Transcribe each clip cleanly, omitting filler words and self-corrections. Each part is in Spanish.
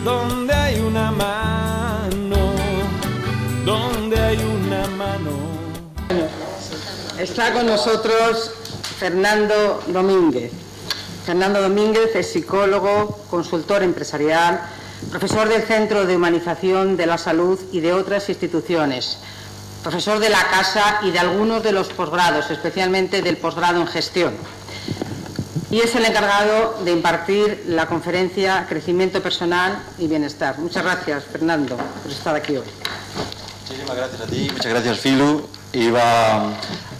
Donde hay una mano, donde hay una mano. Está con nosotros Fernando Domínguez. Fernando Domínguez es psicólogo, consultor empresarial, profesor del Centro de Humanización de la Salud y de otras instituciones, profesor de la Casa y de algunos de los posgrados, especialmente del posgrado en gestión. Y es el encargado de impartir la conferencia Crecimiento Personal y Bienestar. Muchas gracias, Fernando, por estar aquí hoy. Muchísimas gracias a ti, muchas gracias, Filu. Iba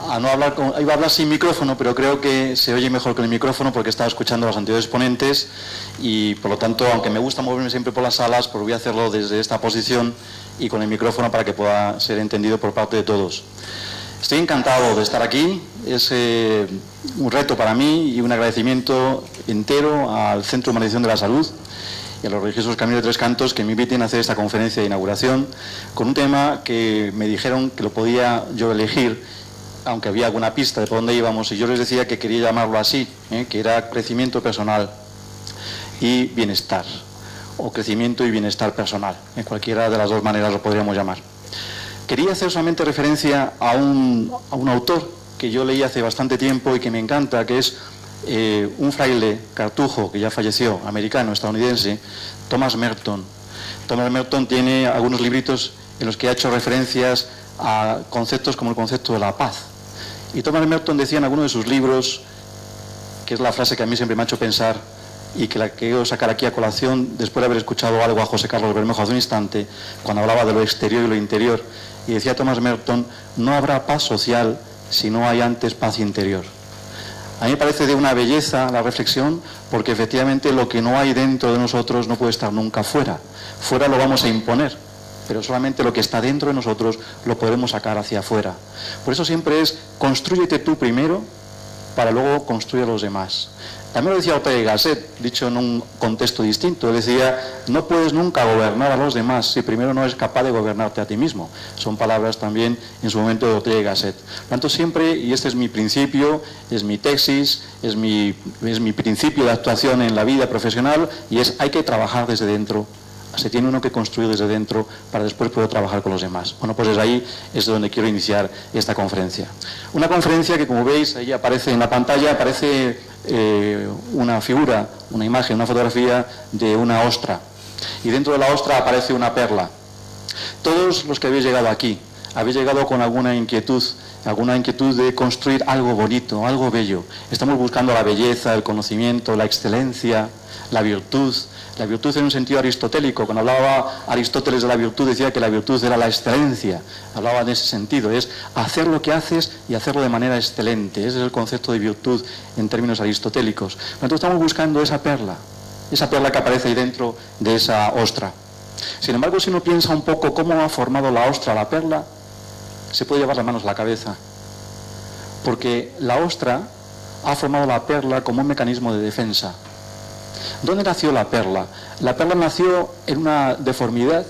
a hablar sin micrófono, pero creo que se oye mejor con el micrófono porque estaba escuchando a los anteriores ponentes y, por lo tanto, aunque me gusta moverme siempre por las salas, pues voy a hacerlo desde esta posición y con el micrófono para que pueda ser entendido por parte de todos. Estoy encantado de estar aquí, es un reto para mí y un agradecimiento entero al Centro de Humanización de la Salud y a los religiosos Caminos de Tres Cantos que me inviten a hacer esta conferencia de inauguración con un tema que me dijeron que lo podía yo elegir, aunque había alguna pista de por dónde íbamos, y yo les decía que quería llamarlo así, que era crecimiento personal y bienestar, o crecimiento y bienestar personal, en cualquiera de las dos maneras lo podríamos llamar. Quería hacer solamente referencia a un autor que yo leí hace bastante tiempo y que me encanta, que es un fraile cartujo que ya falleció, americano, estadounidense, Thomas Merton. Thomas Merton tiene algunos libritos en los que ha hecho referencias a conceptos como el concepto de la paz. Y Thomas Merton decía en alguno de sus libros, que es la frase que a mí siempre me ha hecho pensar y que la quiero sacar aquí a colación después de haber escuchado algo a José Carlos Bermejo hace un instante, cuando hablaba de lo exterior y lo interior, y decía Thomas Merton: no habrá paz social si no hay antes paz interior. A mí me parece de una belleza la reflexión, porque efectivamente lo que no hay dentro de nosotros no puede estar nunca fuera. Fuera lo vamos a imponer, pero solamente lo que está dentro de nosotros lo podremos sacar hacia afuera. Por eso siempre es: constrúyete tú primero para luego construir a los demás. También lo decía Ortega y Gasset, dicho en un contexto distinto. Él decía: no puedes nunca gobernar a los demás si primero no eres capaz de gobernarte a ti mismo. Son palabras también en su momento de Ortega y Gasset. Por tanto, siempre, y este es mi principio, es mi tesis, es mi principio de actuación en la vida profesional, y es: hay que trabajar desde dentro. Se tiene uno que construir desde dentro para después poder trabajar con los demás. Bueno, pues desde ahí es donde quiero iniciar esta conferencia. Una conferencia que, como veis, ahí aparece en la pantalla, aparece una figura, una imagen, una fotografía de una ostra. Y dentro de la ostra aparece una perla. Todos los que habéis llegado aquí, habéis llegado con alguna inquietud de construir algo bonito, algo bello. Estamos buscando la belleza, el conocimiento, la excelencia, la virtud. La virtud en un sentido aristotélico. Cuando hablaba Aristóteles de la virtud, decía que la virtud era la excelencia. Hablaba en ese sentido, es hacer lo que haces y hacerlo de manera excelente. Ese es el concepto de virtud en términos aristotélicos. Entonces estamos buscando esa perla que aparece ahí dentro de esa ostra. Sin embargo, si uno piensa un poco cómo ha formado la ostra la perla, se puede llevar las manos a la cabeza. Porque la ostra ha formado la perla como un mecanismo de defensa. ¿Dónde nació la perla? La perla nació en una deformidad,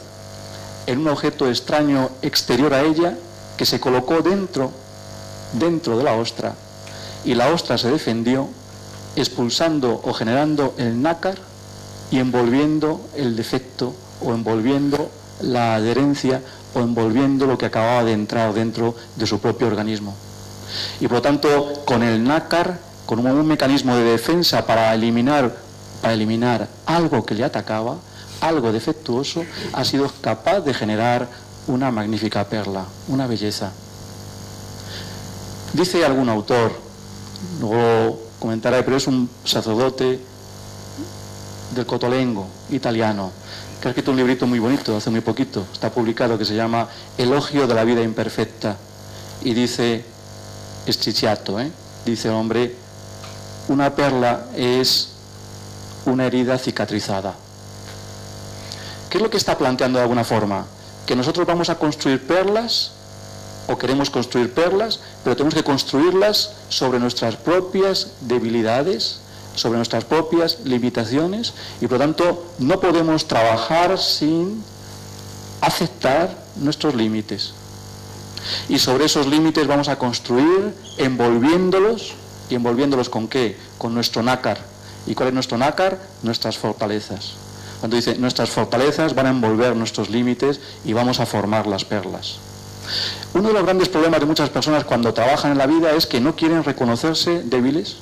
en un objeto extraño exterior a ella, que se colocó dentro de la ostra, y la ostra se defendió expulsando o generando el nácar y envolviendo el defecto, o envolviendo la adherencia, o envolviendo lo que acababa de entrar dentro de su propio organismo. Y por lo tanto, con el nácar, con un mecanismo de defensa para eliminar algo que le atacaba, algo defectuoso, ha sido capaz de generar una magnífica perla, una belleza. Dice algún autor, luego comentaré, pero es un sacerdote del Cotolengo, italiano, que ha escrito un librito muy bonito, hace muy poquito, está publicado, que se llama Elogio de la vida imperfecta. Y dice, es Cicciato, dice el hombre: una perla es una herida cicatrizada. ¿Qué es lo que está planteando de alguna forma? Que nosotros vamos a construir perlas, o queremos construir perlas, pero tenemos que construirlas sobre nuestras propias debilidades, sobre nuestras propias limitaciones, y por lo tanto no podemos trabajar sin aceptar nuestros límites. Y sobre esos límites vamos a construir envolviéndolos. ¿Y envolviéndolos con qué? Con nuestro nácar. ¿Y cuál es nuestro nácar? Nuestras fortalezas. Cuando dice nuestras fortalezas van a envolver nuestros límites y vamos a formar las perlas. Uno de los grandes problemas de muchas personas cuando trabajan en la vida es que no quieren reconocerse débiles,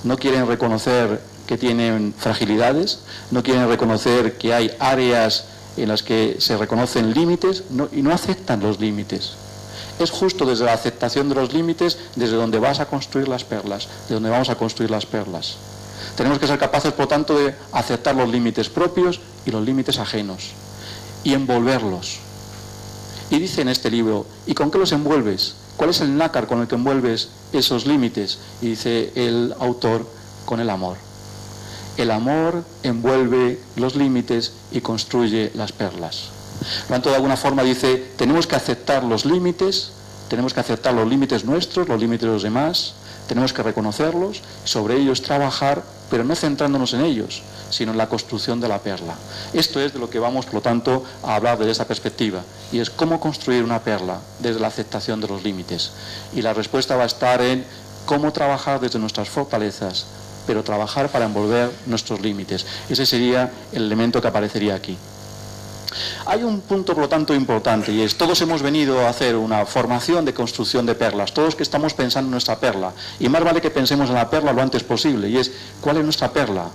no quieren reconocer que tienen fragilidades, no quieren reconocer que hay áreas en las que se reconocen límites y no aceptan los límites. Es justo desde la aceptación de los límites desde donde vas a construir las perlas, de donde vamos a construir las perlas. Tenemos que ser capaces, por tanto, de aceptar los límites propios y los límites ajenos y envolverlos. Y dice en este libro, ¿y con qué los envuelves? ¿Cuál es el nácar con el que envuelves esos límites? Y dice el autor, con el amor. El amor envuelve los límites y construye las perlas. Por lo tanto, de alguna forma dice, tenemos que aceptar los límites nuestros, los límites de los demás, tenemos que reconocerlos, sobre ellos trabajar, pero no centrándonos en ellos, sino en la construcción de la perla. Esto es de lo que vamos, por lo tanto, a hablar desde esa perspectiva, y es cómo construir una perla desde la aceptación de los límites. Y la respuesta va a estar en cómo trabajar desde nuestras fortalezas, pero trabajar para envolver nuestros límites. Ese sería el elemento que aparecería aquí. Hay un punto, por lo tanto, importante, y es, todos hemos venido a hacer una formación de construcción de perlas, todos que estamos pensando en nuestra perla, y más vale que pensemos en la perla lo antes posible, y es, ¿cuál es nuestra perla?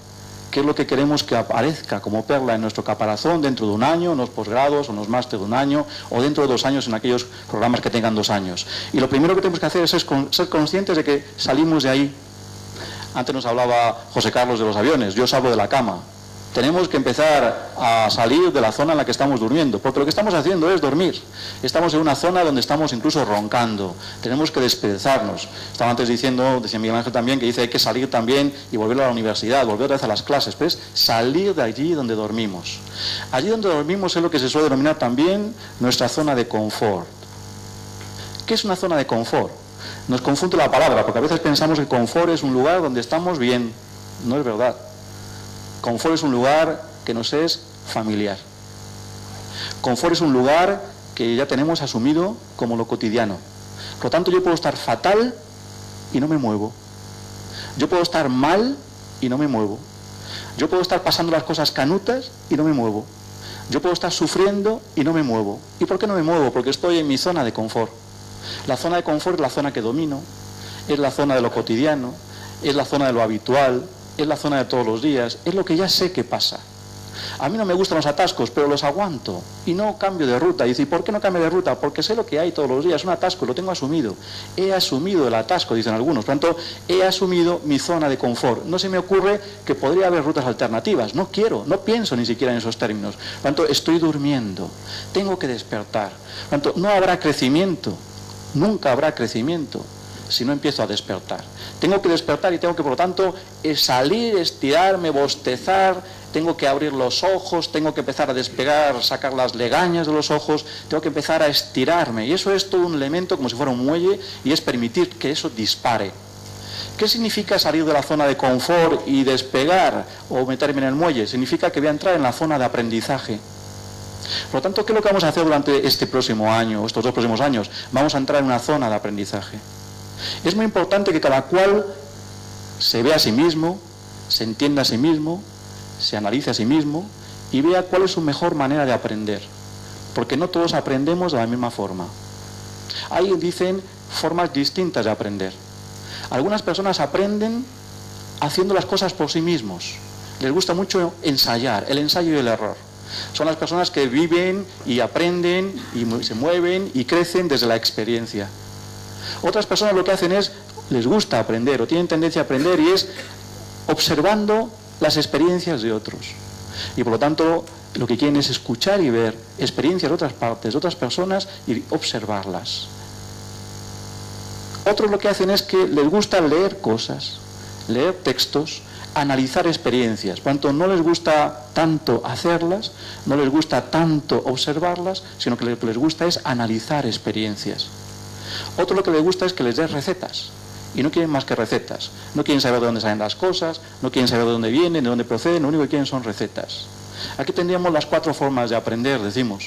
¿Qué es lo que queremos que aparezca como perla en nuestro caparazón dentro de un año, en los posgrados, o en los másteres de un año, o dentro de 2 años en aquellos programas que tengan 2 años? Y lo primero que tenemos que hacer es ser conscientes de que salimos de ahí. Antes nos hablaba José Carlos de los aviones, yo os hablo de la cama. Tenemos que empezar a salir de la zona en la que estamos durmiendo, porque lo que estamos haciendo es dormir. Estamos en una zona donde estamos incluso roncando. Tenemos que desperezarnos. Estaba antes diciendo, decía Miguel Ángel también, que dice hay que salir también y volver a la universidad, volver otra vez a las clases, pero es salir de allí donde dormimos. Allí donde dormimos es lo que se suele denominar también nuestra zona de confort. ¿Qué es una zona de confort? Nos confunde la palabra, porque a veces pensamos que confort es un lugar donde estamos bien. No es verdad. Confort es un lugar que nos es familiar. Confort es un lugar que ya tenemos asumido como lo cotidiano. Por lo tanto, yo puedo estar fatal y no me muevo. Yo puedo estar mal y no me muevo. Yo puedo estar pasando las cosas canutas y no me muevo. Yo puedo estar sufriendo y no me muevo. ¿Y por qué no me muevo? Porque estoy en mi zona de confort. La zona de confort es la zona que domino, es la zona de lo cotidiano, es la zona de lo habitual, es la zona de todos los días, es lo que ya sé que pasa. A mí no me gustan los atascos, pero los aguanto y no cambio de ruta. Y dice, ¿y por qué no cambio de ruta? Porque sé lo que hay todos los días, un atasco, lo tengo asumido. He asumido el atasco, dicen algunos. Por lo tanto, he asumido mi zona de confort. No se me ocurre que podría haber rutas alternativas. No quiero, no pienso ni siquiera en esos términos. Por lo tanto, estoy durmiendo. Tengo que despertar. Por lo tanto, no habrá crecimiento. Nunca habrá crecimiento si no empiezo a despertar. Tengo que despertar y tengo que, por lo tanto, salir, estirarme, bostezar, tengo que abrir los ojos, tengo que empezar a despegar, sacar las legañas de los ojos, tengo que empezar a estirarme. Y eso es todo un elemento como si fuera un muelle y es permitir que eso dispare. ¿Qué significa salir de la zona de confort y despegar o meterme en el muelle? Significa que voy a entrar en la zona de aprendizaje. Por lo tanto, ¿qué es lo que vamos a hacer durante este próximo año, estos 2 próximos años? Vamos a entrar en una zona de aprendizaje. Es muy importante que cada cual se vea a sí mismo, se entienda a sí mismo, se analice a sí mismo y vea cuál es su mejor manera de aprender. Porque no todos aprendemos de la misma forma. Ahí dicen formas distintas de aprender. Algunas personas aprenden haciendo las cosas por sí mismos. Les gusta mucho ensayar, el ensayo y el error. Son las personas que viven y aprenden y se mueven y crecen desde la experiencia. Otras personas lo que hacen es, les gusta aprender o tienen tendencia a aprender y es observando las experiencias de otros. Y por lo tanto, lo que quieren es escuchar y ver experiencias de otras partes, de otras personas y observarlas. Otros lo que hacen es que les gusta leer cosas, leer textos, analizar experiencias. Por lo tanto, no les gusta tanto hacerlas, no les gusta tanto observarlas, sino que lo que les gusta es analizar experiencias. Otro lo que les gusta es que les des recetas. Y no quieren más que recetas. No quieren saber de dónde salen las cosas, no quieren saber de dónde vienen, de dónde proceden, lo único que quieren son recetas. Aquí tendríamos las 4 formas de aprender, decimos.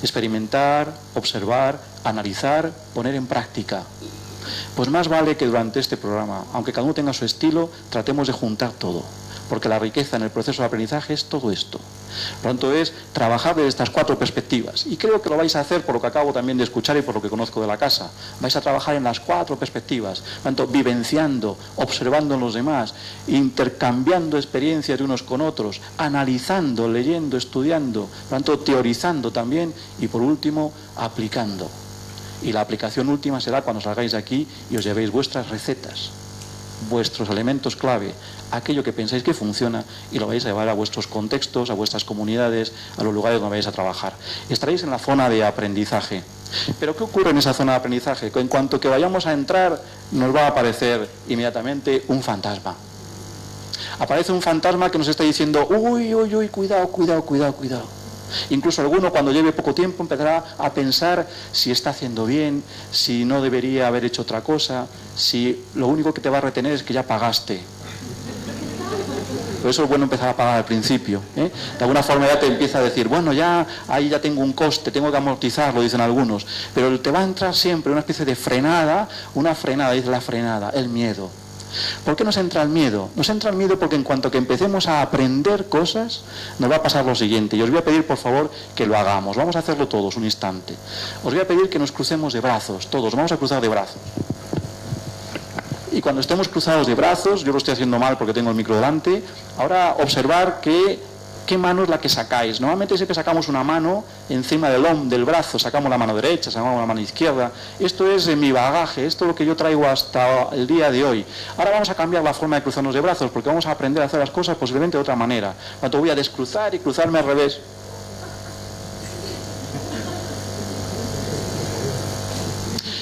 Experimentar, observar, analizar, poner en práctica. Pues más vale que durante este programa, aunque cada uno tenga su estilo, tratemos de juntar todo, porque la riqueza en el proceso de aprendizaje es todo esto. Por lo tanto, es trabajar desde estas 4 perspectivas. Y creo que lo vais a hacer por lo que acabo también de escuchar y por lo que conozco de la casa. Vais a trabajar en las 4 perspectivas. Por lo tanto, vivenciando, observando en los demás, intercambiando experiencias de unos con otros, analizando, leyendo, estudiando, por lo tanto, teorizando también y, por último, aplicando. Y la aplicación última será cuando salgáis de aquí y os llevéis vuestras recetas, vuestros elementos clave, aquello que pensáis que funciona, y lo vais a llevar a vuestros contextos, a vuestras comunidades, a los lugares donde vais a trabajar. Estaréis en la zona de aprendizaje. Pero ¿qué ocurre en esa zona de aprendizaje? Que en cuanto que vayamos a entrar, nos va a aparecer inmediatamente un fantasma. Aparece un fantasma que nos está diciendo, uy, uy, uy, cuidado, cuidado, cuidado, cuidado. Incluso alguno, cuando lleve poco tiempo, empezará a pensar si está haciendo bien, si no debería haber hecho otra cosa, si lo único que te va a retener es que ya pagaste. Por eso es bueno empezar a pagar al principio, ¿eh? De alguna forma ya te empieza a decir, bueno, ya ahí ya tengo un coste, tengo que amortizarlo, dicen algunos. Pero te va a entrar siempre una especie de frenada, dice la frenada, el miedo. ¿Por qué nos entra el miedo? Nos entra el miedo porque en cuanto que empecemos a aprender cosas, nos va a pasar lo siguiente. Y os voy a pedir, por favor, que lo hagamos. Vamos a hacerlo todos, un instante. Os voy a pedir que nos crucemos de brazos, todos. Vamos a cruzar de brazos. Y cuando estemos cruzados de brazos, yo lo estoy haciendo mal porque tengo el micro delante, ahora observar qué mano es la que sacáis. Normalmente siempre sacamos una mano encima del brazo, sacamos la mano derecha, sacamos la mano izquierda. Esto es mi bagaje, esto es lo que yo traigo hasta el día de hoy. Ahora vamos a cambiar la forma de cruzarnos de brazos porque vamos a aprender a hacer las cosas posiblemente de otra manera. Por lo tanto, voy a descruzar y cruzarme al revés.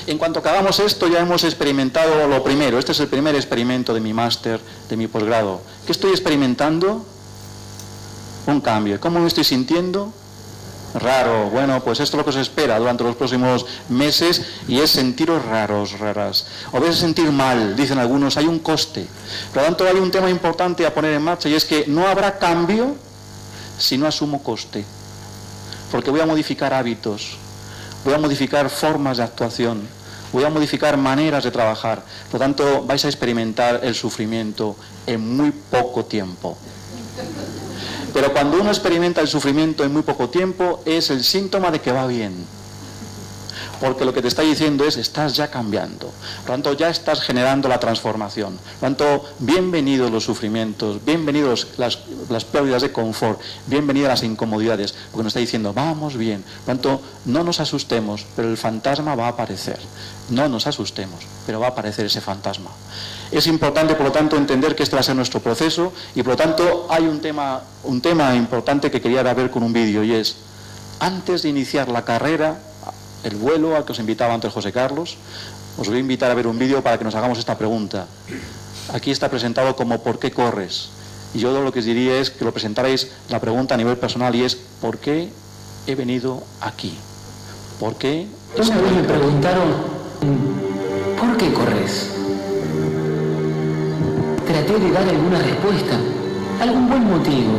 En cuanto que hagamos esto, ya hemos experimentado lo primero. Este es el primer experimento de mi máster, de mi posgrado. ¿Qué estoy experimentando? Un cambio. ¿Cómo me estoy sintiendo? Raro. Bueno, pues esto es lo que se espera durante los próximos meses y es sentiros raros, raras. O vais a sentir mal, dicen algunos, hay un coste. Por lo tanto, hay un tema importante a poner en marcha y es que no habrá cambio si no asumo coste. Porque voy a modificar hábitos, voy a modificar formas de actuación, voy a modificar maneras de trabajar. Por lo tanto, vais a experimentar el sufrimiento en muy poco tiempo. Pero cuando uno experimenta el sufrimiento en muy poco tiempo, es el síntoma de que va bien. Porque lo que te está diciendo es, estás ya cambiando. Por lo tanto, ya estás generando la transformación. Por lo tanto, bienvenidos los sufrimientos, bienvenidos las pérdidas de confort, bienvenidas las incomodidades. Porque nos está diciendo, vamos bien. Por lo tanto, no nos asustemos, pero el fantasma va a aparecer. No nos asustemos, pero va a aparecer ese fantasma. Es importante, por lo tanto, entender que este va a ser nuestro proceso y, por lo tanto, hay un tema importante que quería ver con un vídeo y es, antes de iniciar la carrera, el vuelo al que os invitaba antes José Carlos, os voy a invitar a ver un vídeo para que nos hagamos esta pregunta. Aquí está presentado como ¿por qué corres? Y yo lo que os diría es que lo presentaréis la pregunta a nivel personal y es ¿por qué he venido aquí? ¿Por qué? Una vez me preguntaron ¿por qué corres? Traté de dar alguna respuesta, algún buen motivo,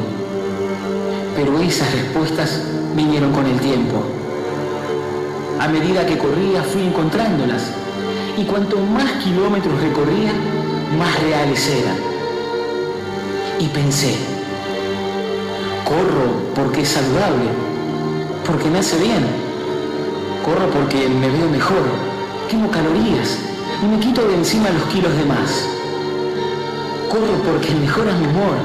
pero esas respuestas vinieron con el tiempo. A medida que corría fui encontrándolas y cuanto más kilómetros recorría, más reales eran. Y pensé, corro porque es saludable, porque me hace bien, corro porque me veo mejor, quemo calorías y me quito de encima los kilos de más. Corro porque mejora mi humor,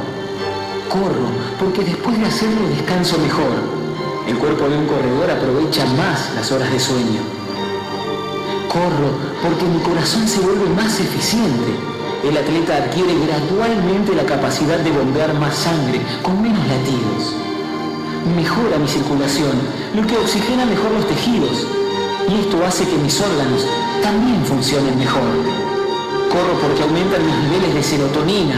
corro porque después de hacerlo descanso mejor. El cuerpo de un corredor aprovecha más las horas de sueño. Corro porque mi corazón se vuelve más eficiente. El atleta adquiere gradualmente la capacidad de bombear más sangre con menos latidos. Mejora mi circulación, lo que oxigena mejor los tejidos. Y esto hace que mis órganos también funcionen mejor. Corro porque aumentan mis niveles de serotonina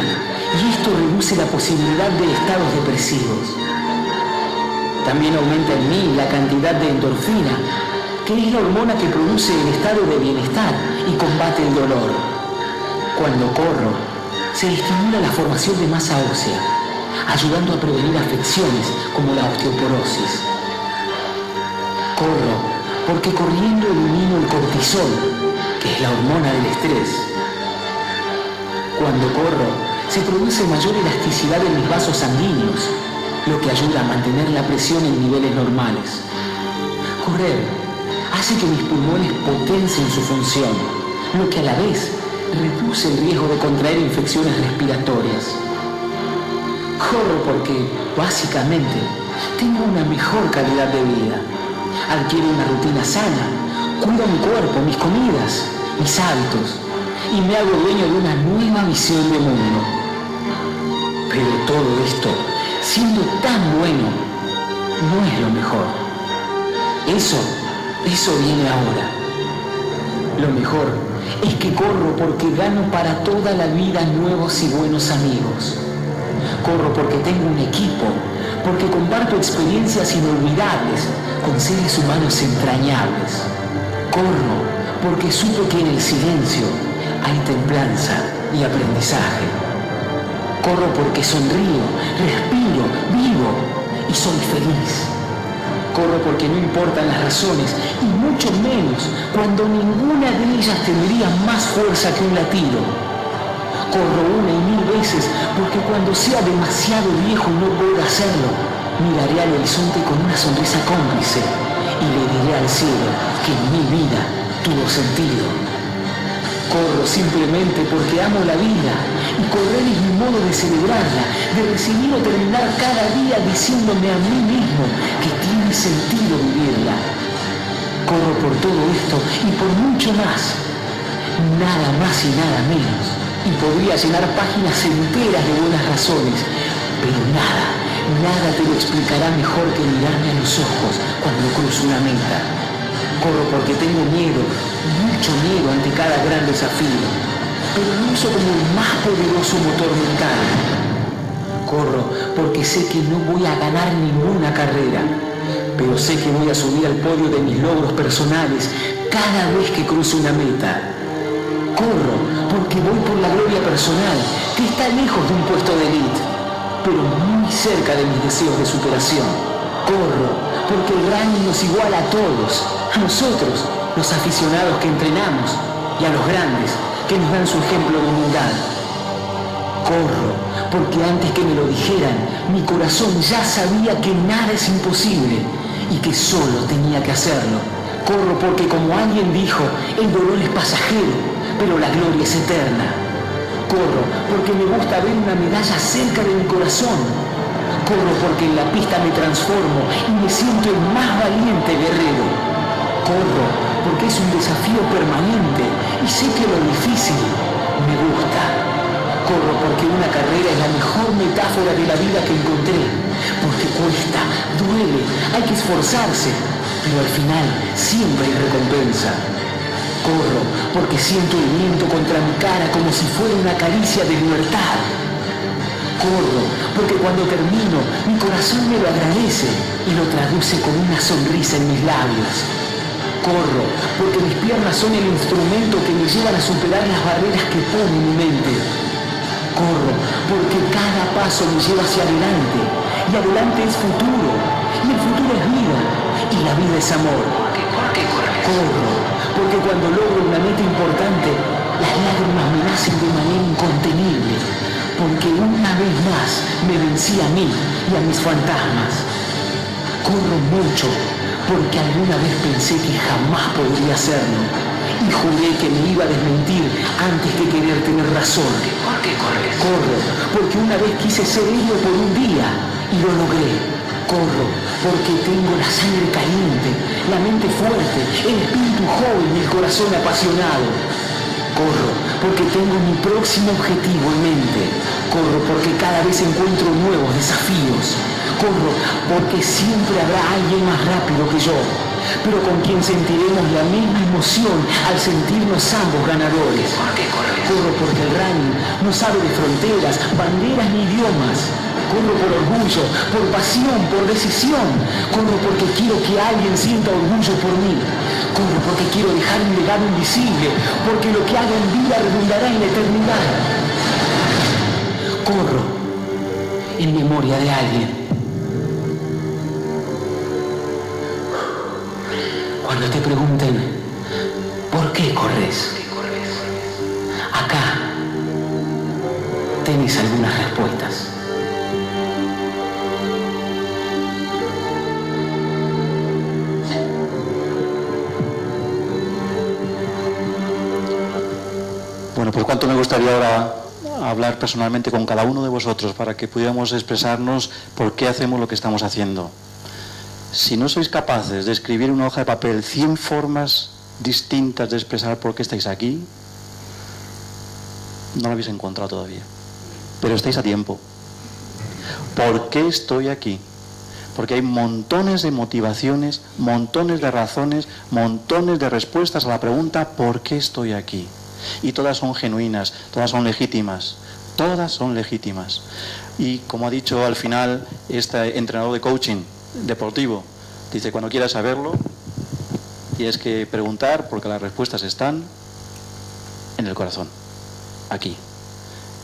y esto reduce la posibilidad de estados depresivos. También aumenta en mí la cantidad de endorfina, que es la hormona que produce el estado de bienestar y combate el dolor. Cuando corro, se estimula la formación de masa ósea, ayudando a prevenir afecciones como la osteoporosis. Corro porque corriendo elimino el cortisol, que es la hormona del estrés. Cuando corro, se produce mayor elasticidad en mis vasos sanguíneos, lo que ayuda a mantener la presión en niveles normales. Correr hace que mis pulmones potencien su función, lo que a la vez reduce el riesgo de contraer infecciones respiratorias. Corro porque, básicamente, tengo una mejor calidad de vida. Adquiero una rutina sana, cuido mi cuerpo, mis comidas, mis hábitos, y me hago dueño de una nueva visión de mundo. Pero todo esto, siendo tan bueno, no es lo mejor. Eso viene ahora. Lo mejor es que corro porque gano para toda la vida nuevos y buenos amigos. Corro porque tengo un equipo, porque comparto experiencias inolvidables con seres humanos entrañables. Corro porque supe que en el silencio hay templanza y aprendizaje. Corro porque sonrío, respiro, vivo y soy feliz. Corro porque no importan las razones, y mucho menos cuando ninguna de ellas tendría más fuerza que un latido. Corro una y mil veces porque cuando sea demasiado viejo y no pueda hacerlo, miraré al horizonte con una sonrisa cómplice y le diré al cielo que mi vida tuvo sentido. Corro simplemente porque amo la vida, y correr es mi modo de celebrarla, de recibir o terminar cada día diciéndome a mí mismo que tiene sentido vivirla. Corro por todo esto y por mucho más, nada más y nada menos, y podría llenar páginas enteras de buenas razones, pero nada te lo explicará mejor que mirarme a los ojos cuando cruzo una meta. Corro porque tengo miedo, mucho miedo ante cada gran desafío, pero lo uso como el más poderoso motor mental. Corro porque sé que no voy a ganar ninguna carrera, pero sé que voy a subir al podio de mis logros personales cada vez que cruzo una meta. Corro porque voy por la gloria personal, que está lejos de un puesto de élite, pero muy cerca de mis deseos de superación. Corro porque el running nos iguala a todos, a nosotros, los aficionados que entrenamos, y a los grandes que nos dan su ejemplo de humildad. Corro porque antes que me lo dijeran, mi corazón ya sabía que nada es imposible y que solo tenía que hacerlo. Corro porque, como alguien dijo, el dolor es pasajero, pero la gloria es eterna. Corro porque me gusta ver una medalla cerca de mi corazón. Corro porque en la pista me transformo y me siento el más valiente guerrero. Corro porque es un desafío permanente y sé que lo difícil me gusta. Corro porque una carrera es la mejor metáfora de la vida que encontré, porque cuesta, duele, hay que esforzarse, pero al final siempre hay recompensa. Corro porque siento el viento contra mi cara como si fuera una caricia de libertad. Corro porque cuando termino, mi corazón me lo agradece y lo traduce con una sonrisa en mis labios. Corro porque mis piernas son el instrumento que me llevan a superar las barreras que pone mi mente. Corro porque cada paso me lleva hacia adelante, y adelante es futuro, y el futuro es vida, y la vida es amor. ¿Por qué corres? Corro porque cuando logro una meta importante, las lágrimas me nacen de manera incontenible, porque una vez más me vencí a mí y a mis fantasmas. Corro mucho porque alguna vez pensé que jamás podría hacerlo, y juré que me iba a desmentir antes que querer tener razón. ¿Por qué corres? Corro porque una vez quise ser héroe por un día y lo logré. Corro porque tengo la sangre caliente, la mente fuerte, el espíritu joven y el corazón apasionado. Corro porque tengo mi próximo objetivo en mente. Corro porque cada vez encuentro nuevos desafíos. Corro porque siempre habrá alguien más rápido que yo, pero con quien sentiremos la misma emoción al sentirnos ambos ganadores. ¿Por qué corres? Corro porque el running no sabe de fronteras, banderas ni idiomas. Corro por orgullo, por pasión, por decisión. Corro porque quiero que alguien sienta orgullo por mí. Corro porque quiero dejar un legado invisible, porque lo que haga en vida redundará en la eternidad. Corro en memoria de alguien. cuando te pregunten, ¿por qué corres? Acá tenés algunas respuestas. Bueno, pues cuánto me gustaría ahora hablar personalmente con cada uno de vosotros para que pudiéramos expresarnos por qué hacemos lo que estamos haciendo. Si no sois capaces de escribir en una hoja de papel 100 formas distintas de expresar por qué estáis aquí, no lo habéis encontrado todavía. Pero estáis a tiempo. ¿Por qué estoy aquí? Porque hay montones de motivaciones, montones de razones, montones de respuestas a la pregunta ¿por qué estoy aquí? Y todas son genuinas, todas son legítimas, todas son legítimas. Y como ha dicho al final este entrenador de coaching deportivo, dice, cuando quieras saberlo, tienes que preguntar porque las respuestas están en el corazón, aquí.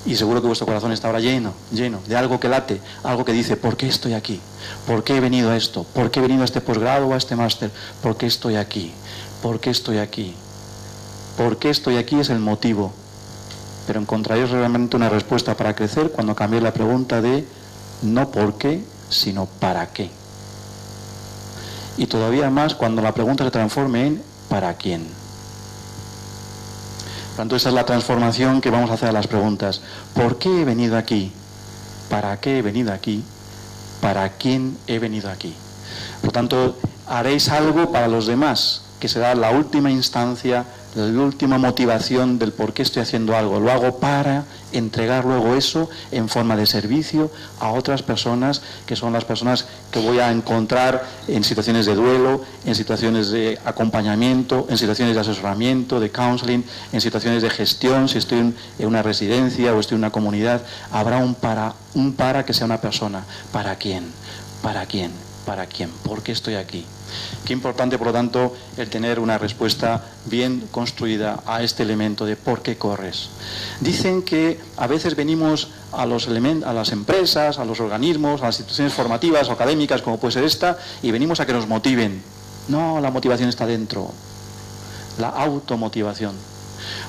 Y seguro que vuestro corazón está ahora lleno de algo que late, algo que dice, ¿por qué estoy aquí? ¿Por qué he venido a esto? ¿Por qué he venido a este posgrado o a este máster? ¿Por qué estoy aquí? ¿Por qué estoy aquí? ¿Por qué estoy aquí? Es el motivo. Pero encontraréis realmente una respuesta para crecer cuando cambiéis la pregunta de no por qué, sino para qué. Y todavía más cuando la pregunta se transforme en ¿para quién? Por tanto, esa es la transformación que vamos a hacer a las preguntas. ¿Por qué he venido aquí? ¿Para qué he venido aquí? ¿Para quién he venido aquí? Por tanto, haréis algo para los demás, que será la última instancia, la última motivación del por qué estoy haciendo algo. Lo hago para entregar luego eso en forma de servicio a otras personas, que son las personas que voy a encontrar en situaciones de duelo, en situaciones de acompañamiento, en situaciones de asesoramiento, de counseling, en situaciones de gestión. Si estoy en una residencia o estoy en una comunidad, habrá un para que sea una persona. ¿Para quién? ¿Para quién? ¿Para quién? ¿Por qué estoy aquí? Qué importante, por lo tanto, el tener una respuesta bien construida a este elemento de ¿por qué corres? Dicen que a veces venimos a las empresas, a los organismos, a las instituciones formativas o académicas, como puede ser esta, y venimos a que nos motiven. No, la motivación está dentro. La automotivación.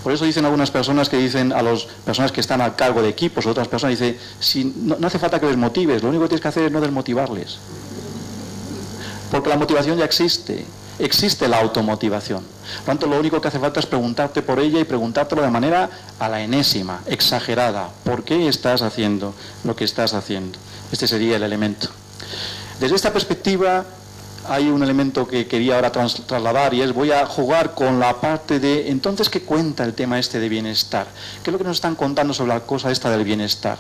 Por eso dicen algunas personas que dicen a las personas que están al cargo de equipos o otras personas, dicen, no hace falta que les motives, lo único que tienes que hacer es no desmotivarles. Porque la motivación ya existe la automotivación. Por lo tanto, lo único que hace falta es preguntarte por ella y preguntártelo de manera a la enésima, exagerada. ¿Por qué estás haciendo lo que estás haciendo? Este sería el elemento. Desde esta perspectiva, hay un elemento que quería ahora trasladar y es, voy a jugar con la parte de, entonces, ¿qué cuenta el tema este de bienestar? ¿Qué es lo que nos están contando sobre la cosa esta del bienestar?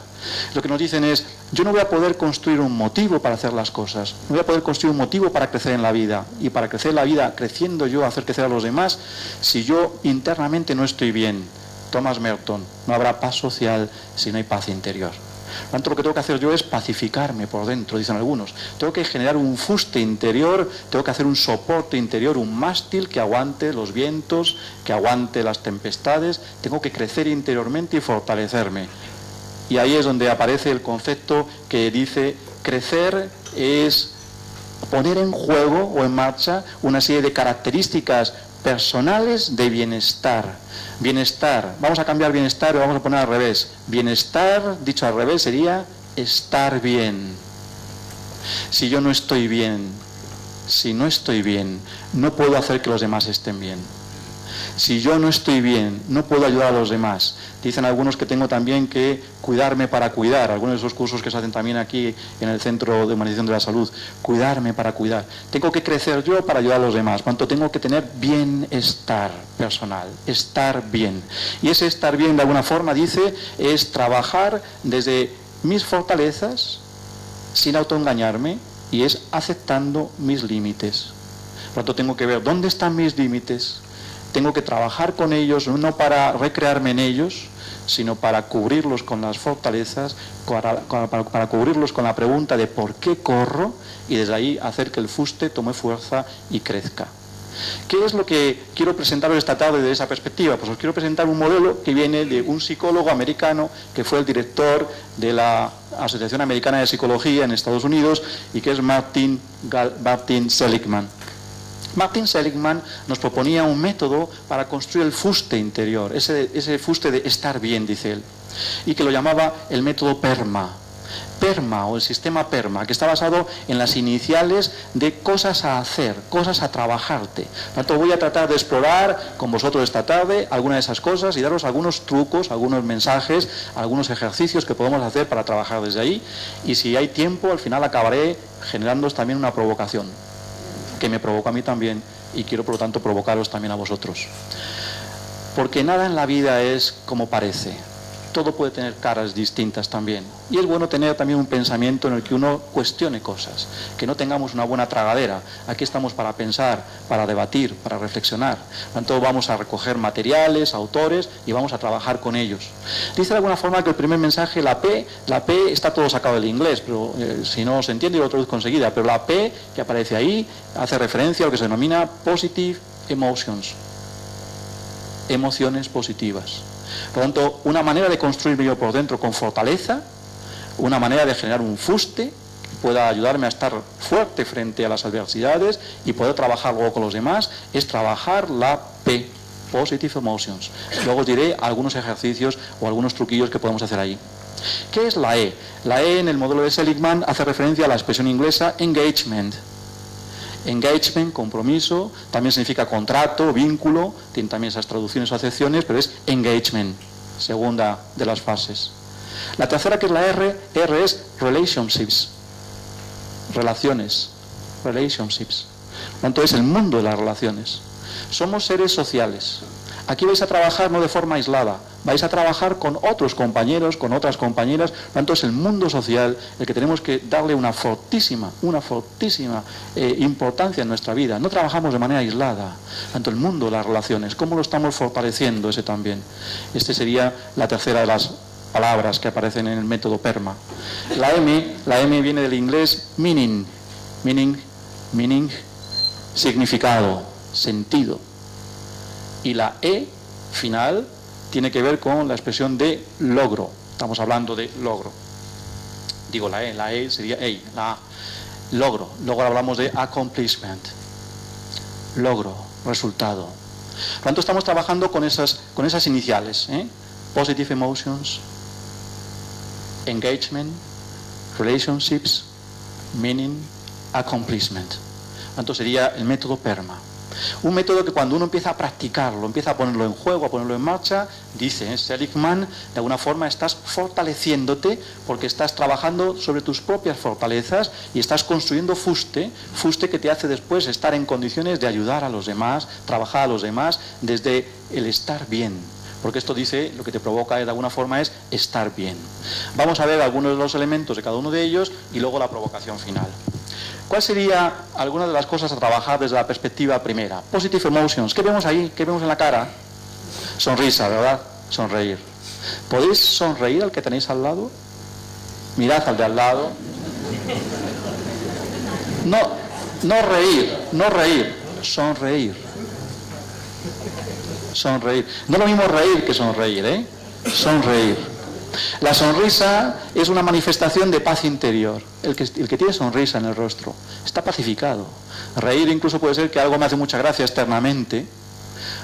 Lo que nos dicen es, yo no voy a poder construir un motivo para hacer las cosas, no voy a poder construir un motivo para crecer en la vida, y para crecer en la vida, creciendo yo, hacer crecer a los demás, si yo internamente no estoy bien. Thomas Merton, no habrá paz social si no hay paz interior. Por lo tanto, lo que tengo que hacer yo es pacificarme por dentro, dicen algunos. Tengo que generar un fuste interior, tengo que hacer un soporte interior, un mástil que aguante los vientos, que aguante las tempestades. Tengo que crecer interiormente y fortalecerme. Y ahí es donde aparece el concepto que dice, crecer es poner en juego o en marcha una serie de características personales de bienestar. Bienestar, vamos a cambiar bienestar y lo vamos a poner al revés. Bienestar, dicho al revés, sería estar bien. Si yo no estoy bien, no puedo hacer que los demás estén bien. Si yo no estoy bien, no puedo ayudar a los demás. Dicen algunos que tengo también que cuidarme para cuidar. Algunos de esos cursos que se hacen también aquí en el Centro de Humanización de la Salud. Cuidarme para cuidar. Tengo que crecer yo para ayudar a los demás. Cuanto tengo que tener bienestar personal. Estar bien. Y ese estar bien, de alguna forma, dice, es trabajar desde mis fortalezas, sin autoengañarme, y es aceptando mis límites. Por lo tanto, tengo que ver dónde están mis límites. Tengo que trabajar con ellos, no para recrearme en ellos, sino para cubrirlos con las fortalezas, para cubrirlos con la pregunta de por qué corro, y desde ahí hacer que el fuste tome fuerza y crezca. ¿Qué es lo que quiero presentaros esta tarde desde esa perspectiva? Pues os quiero presentar un modelo que viene de un psicólogo americano que fue el director de la Asociación Americana de Psicología en Estados Unidos y que es Martin Seligman. Martin Seligman nos proponía un método para construir el fuste interior, ese fuste de estar bien, dice él, y que lo llamaba el método PERMA. PERMA o el sistema PERMA, que está basado en las iniciales de cosas a hacer, cosas a trabajarte. Por tanto, voy a tratar de explorar con vosotros esta tarde alguna de esas cosas y daros algunos trucos, algunos mensajes, algunos ejercicios que podemos hacer para trabajar desde ahí. Y si hay tiempo, al final acabaré generándoos también una provocación, que me provoca a mí también y quiero por lo tanto provocaros también a vosotros. Porque nada en la vida es como parece. Todo puede tener caras distintas también. Y es bueno tener también un pensamiento en el que uno cuestione cosas, que no tengamos una buena tragadera. Aquí estamos para pensar, para debatir, para reflexionar. Por tanto, vamos a recoger materiales, autores y vamos a trabajar con ellos. Dice de alguna forma que el primer mensaje, la P está todo sacado del inglés, pero si no se entiende yo lo traduzco enseguida, pero la P que aparece ahí hace referencia a lo que se denomina positive emotions, emociones positivas. Por lo tanto, una manera de construirme yo por dentro con fortaleza, una manera de generar un fuste que pueda ayudarme a estar fuerte frente a las adversidades y poder trabajar luego con los demás, es trabajar la P, Positive Emotions. Luego os diré algunos ejercicios o algunos truquillos que podemos hacer ahí. ¿Qué es la E? La E en el modelo de Seligman hace referencia a la expresión inglesa engagement. Engagement, compromiso, también significa contrato, vínculo, tiene también esas traducciones o acepciones, pero es engagement, segunda de las fases. La tercera, que es la R es relationships, relaciones, relationships. Por lo tanto, es el mundo de las relaciones. Somos seres sociales. Aquí vais a trabajar no de forma aislada, vais a trabajar con otros compañeros, con otras compañeras. Por tanto, es el mundo social el que tenemos que darle una fortísima importancia en nuestra vida. No trabajamos de manera aislada. Tanto el mundo, las relaciones, ¿cómo lo estamos fortaleciendo ese también? Este sería la tercera de las palabras que aparecen en el método PERMA. La M viene del inglés meaning, significado, sentido. Y la E final tiene que ver con la expresión de logro. Estamos hablando de logro. Digo la E sería la A. Logro. Luego hablamos de accomplishment. Logro, resultado. Por lo tanto, estamos trabajando con esas iniciales. Positive emotions, engagement, relationships, meaning, accomplishment. Por lo tanto, sería el método PERMA. Un método que cuando uno empieza a practicarlo, empieza a ponerlo en juego, a ponerlo en marcha, dice Seligman, de alguna forma estás fortaleciéndote porque estás trabajando sobre tus propias fortalezas y estás construyendo fuste que te hace después estar en condiciones de ayudar a los demás, trabajar a los demás desde el estar bien. Porque esto dice, lo que te provoca de alguna forma es estar bien. Vamos a ver algunos de los elementos de cada uno de ellos y luego la provocación final. ¿Cuál sería alguna de las cosas a trabajar desde la perspectiva primera? Positive emotions. ¿Qué vemos ahí? ¿Qué vemos en la cara? Sonrisa, ¿verdad? Sonreír. ¿Podéis sonreír al que tenéis al lado? Mirad al de al lado. No reír. Sonreír. No es lo mismo reír que sonreír, Sonreír. La sonrisa es una manifestación de paz interior. El que tiene sonrisa en el rostro está pacificado. Reír incluso puede ser que algo me hace mucha gracia externamente.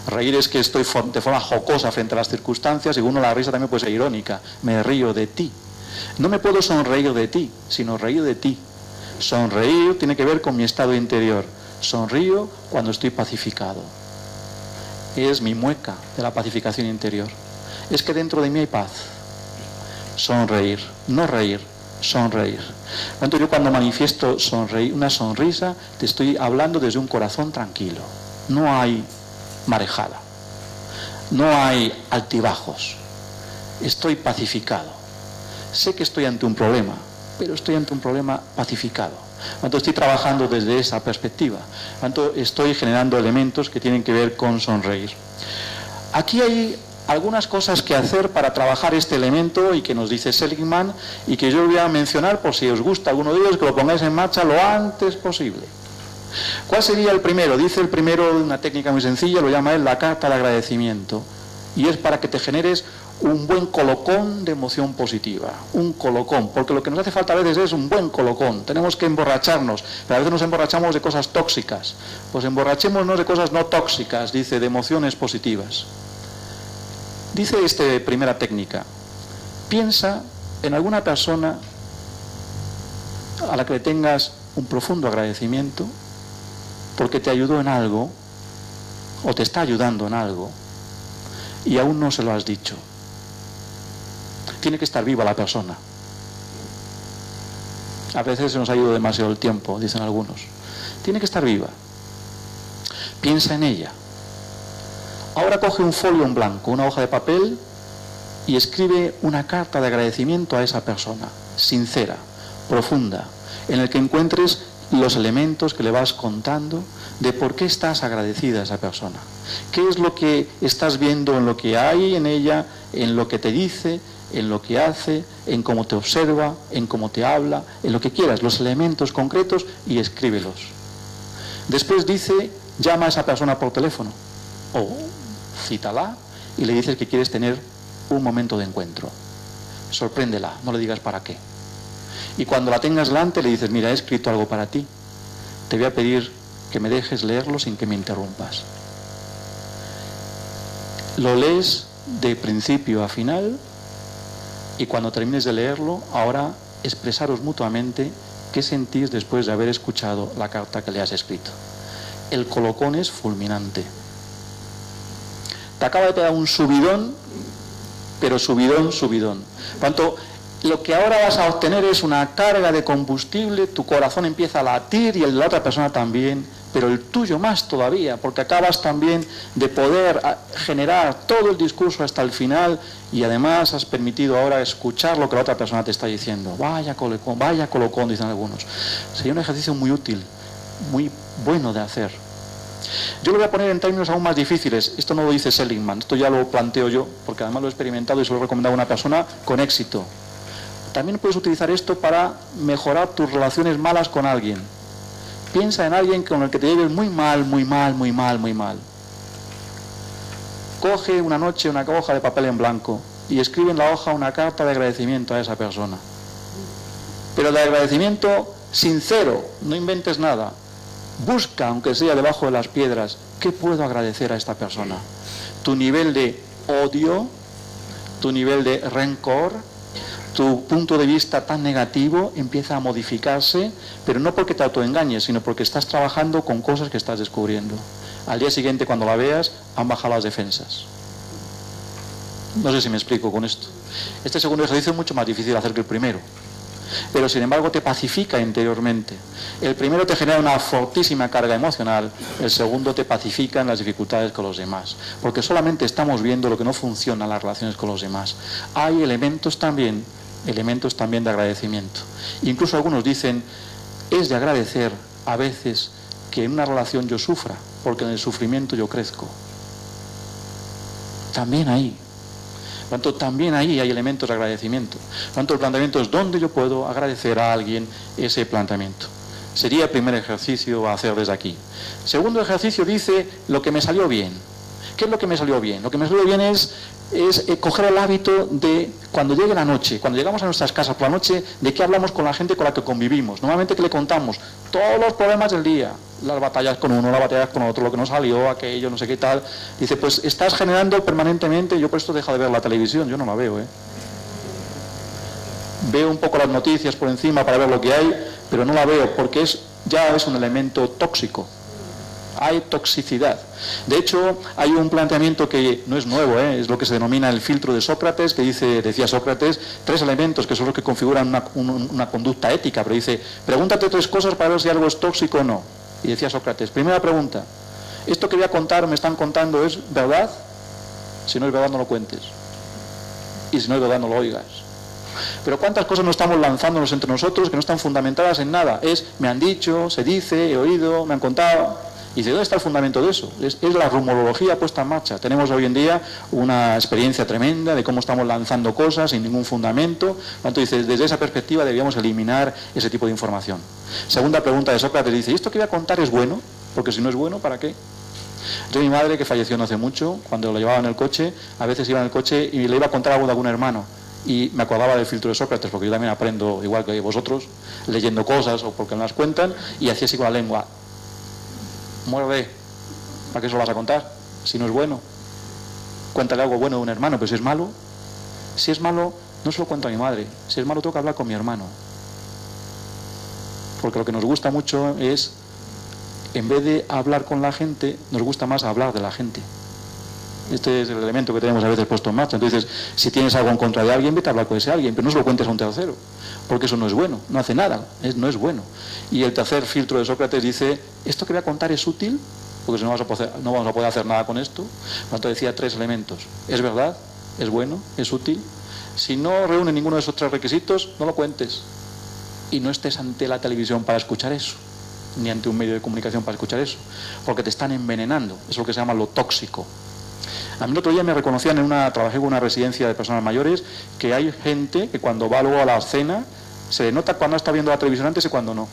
Reír es que estoy de forma jocosa frente a las circunstancias y la risa también puede ser irónica. Me río de ti. No me puedo sonreír de ti, sino reír de ti. Sonreír tiene que ver con mi estado interior. Sonrío cuando estoy pacificado. Es mi mueca de la pacificación interior. Es que dentro de mí hay paz. Sonreír, no reír, sonreír. Por tanto, yo cuando manifiesto una sonrisa, te estoy hablando desde un corazón tranquilo. No hay marejada, no hay altibajos. Estoy pacificado. Sé que estoy ante un problema, pero estoy ante un problema pacificado. Por tanto, estoy trabajando desde esa perspectiva. Por tanto, estoy generando elementos que tienen que ver con sonreír. Aquí hay algunas cosas que hacer para trabajar este elemento y que nos dice Seligman y que yo voy a mencionar por si os gusta alguno de ellos, que lo pongáis en marcha lo antes posible. ¿Cuál sería el primero? Dice el primero, una técnica muy sencilla, lo llama él la carta de agradecimiento. Y es para que te generes un buen colocón de emoción positiva, un colocón, porque lo que nos hace falta a veces es un buen colocón. Tenemos que emborracharnos, pero a veces nos emborrachamos de cosas tóxicas. Pues emborrachémonos de cosas no tóxicas, dice, de emociones positivas. Dice esta primera técnica: piensa en alguna persona a la que le tengas un profundo agradecimiento porque te ayudó en algo o te está ayudando en algo y aún no se lo has dicho. Tiene que estar viva la persona. A veces se nos ha ido demasiado el tiempo, dicen algunos. Tiene que estar viva. Piensa en ella. Ahora coge un folio en blanco, una hoja de papel, y escribe una carta de agradecimiento a esa persona, sincera, profunda, en el que encuentres los elementos que le vas contando de por qué estás agradecida a esa persona. ¿Qué es lo que estás viendo en lo que hay en ella, en lo que te dice, en lo que hace, en cómo te observa, en cómo te habla, en lo que quieras, los elementos concretos, y escríbelos? Después dice, llama a esa persona por teléfono o cítala y le dices que quieres tener un momento de encuentro. Sorpréndela, no le digas para qué. Y cuando la tengas delante le dices, mira, he escrito algo para ti, te voy a pedir que me dejes leerlo sin que me interrumpas. Lo lees de principio a final y cuando termines de leerlo, ahora expresaros mutuamente qué sentís después de haber escuchado la carta que le has escrito. El colocón es fulminante. Te acaba de pegar un subidón, pero subidón, subidón. Por tanto, lo que ahora vas a obtener es una carga de combustible, tu corazón empieza a latir y el de la otra persona también, pero el tuyo más todavía, porque acabas también de poder generar todo el discurso hasta el final y además has permitido ahora escuchar lo que la otra persona te está diciendo. Vaya colocón, dicen algunos. Sería un ejercicio muy útil, muy bueno de hacer. Yo lo voy a poner en términos aún más difíciles. Esto no lo dice Seligman, esto ya lo planteo yo, porque además lo he experimentado y se lo he recomendado a una persona con éxito. También puedes utilizar esto para mejorar tus relaciones malas con alguien. Piensa en alguien con el que te lleves muy mal, muy mal, muy mal, muy mal. Coge una noche una hoja de papel en blanco y escribe en la hoja una carta de agradecimiento a esa persona. Pero de agradecimiento sincero, no inventes nada. Busca, aunque sea debajo de las piedras, ¿qué puedo agradecer a esta persona? Tu nivel de odio, tu nivel de rencor, tu punto de vista tan negativo empieza a modificarse, pero no porque te autoengañes, sino porque estás trabajando con cosas que estás descubriendo. Al día siguiente, cuando la veas, han bajado las defensas. No sé si me explico con esto. Este segundo ejercicio es mucho más difícil de hacer que el primero, pero sin embargo te pacifica interiormente. El primero te genera una fortísima carga emocional, el segundo te pacifica en las dificultades con los demás, porque solamente estamos viendo lo que no funciona en las relaciones con los demás. Hay elementos también de agradecimiento. Incluso algunos dicen, es de agradecer a veces que en una relación yo sufra, porque en el sufrimiento yo crezco. También ahí. Por tanto, también ahí hay elementos de agradecimiento. Por tanto, el planteamiento es dónde yo puedo agradecer a alguien ese planteamiento. Sería el primer ejercicio a hacer desde aquí. Segundo ejercicio dice lo que me salió bien. ¿Qué es lo que me salió bien? Lo que me salió bien es coger el hábito de, cuando llegue la noche, cuando llegamos a nuestras casas por la noche, de qué hablamos con la gente con la que convivimos. Normalmente, ¿qué le contamos? Todos los problemas del día, las batallas con uno, las batallas con otro, lo que no salió, aquello, no sé qué tal. Dice, pues estás generando permanentemente, yo por esto dejo de ver la televisión, yo no la veo, Veo un poco las noticias por encima para ver lo que hay, pero no la veo porque ya es un elemento tóxico. Hay toxicidad. De hecho, hay un planteamiento que no es nuevo, es lo que se denomina el filtro de Sócrates, que decía Sócrates, 3 elementos que son los que configuran una conducta ética, pero dice, pregúntate 3 cosas para ver si algo es tóxico o no. Y decía Sócrates, primera pregunta, ¿esto que voy a contar, me están contando, es verdad? Si no es verdad, no lo cuentes. Y si no es verdad, no lo oigas. Pero ¿cuántas cosas no estamos lanzándonos entre nosotros que no están fundamentadas en nada? Me han dicho, se dice, he oído, me han contado. Y ¿de dónde está el fundamento de eso? Es la rumorología puesta en marcha. Tenemos hoy en día una experiencia tremenda de cómo estamos lanzando cosas sin ningún fundamento. Entonces, desde esa perspectiva deberíamos eliminar ese tipo de información. Segunda pregunta de Sócrates, dice, ¿y esto que voy a contar es bueno? Porque si no es bueno, ¿para qué? Yo, mi madre, que falleció no hace mucho, cuando lo llevaba en el coche, a veces iba en el coche y le iba a contar algo de algún hermano. Y me acordaba del filtro de Sócrates, porque yo también aprendo, igual que vosotros, leyendo cosas o porque me las cuentan, y hacía así con la lengua. Muerde, ¿para qué se lo vas a contar? Si no es bueno. Cuéntale algo bueno de un hermano, pero si es malo, no se lo cuento a mi madre. Si es malo, tengo que hablar con mi hermano. Porque lo que nos gusta mucho es, en vez de hablar con la gente, nos gusta más hablar de la gente. Este es el elemento que tenemos a veces puesto en marcha. Entonces, si tienes algo en contra de alguien, vete a hablar con ese alguien, pero no se lo cuentes a un tercero, porque eso no es bueno, no hace nada, no es bueno. Y el tercer filtro de Sócrates dice, ¿esto que voy a contar es útil? Porque si no vamos a poder hacer nada con esto. Por tanto, decía 3 elementos. ¿Es verdad? ¿Es bueno? ¿Es útil? Si no reúne ninguno de esos 3 requisitos, no lo cuentes. Y no estés ante la televisión para escuchar eso, ni ante un medio de comunicación para escuchar eso, porque te están envenenando. Es lo que se llama lo tóxico. A mí el otro día me reconocían trabajé con una residencia de personas mayores, que hay gente que cuando va luego a la cena, se le nota cuando está viendo la televisión antes y cuando no.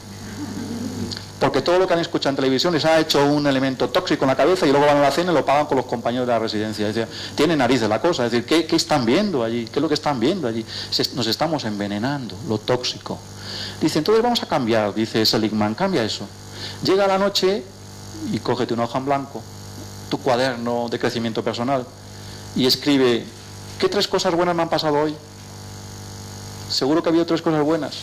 Porque todo lo que han escuchado en televisión les ha hecho un elemento tóxico en la cabeza y luego van a la cena y lo pagan con los compañeros de la residencia. Es decir, tiene narices la cosa. Es decir, ¿qué están viendo allí? ¿Qué es lo que están viendo allí? Nos estamos envenenando, lo tóxico. Dice, entonces vamos a cambiar, dice Seligman, cambia eso. Llega la noche y cógete una hoja en blanco, tu cuaderno de crecimiento personal, y escribe, ¿qué 3 cosas buenas me han pasado hoy? Seguro que ha habido 3 cosas buenas.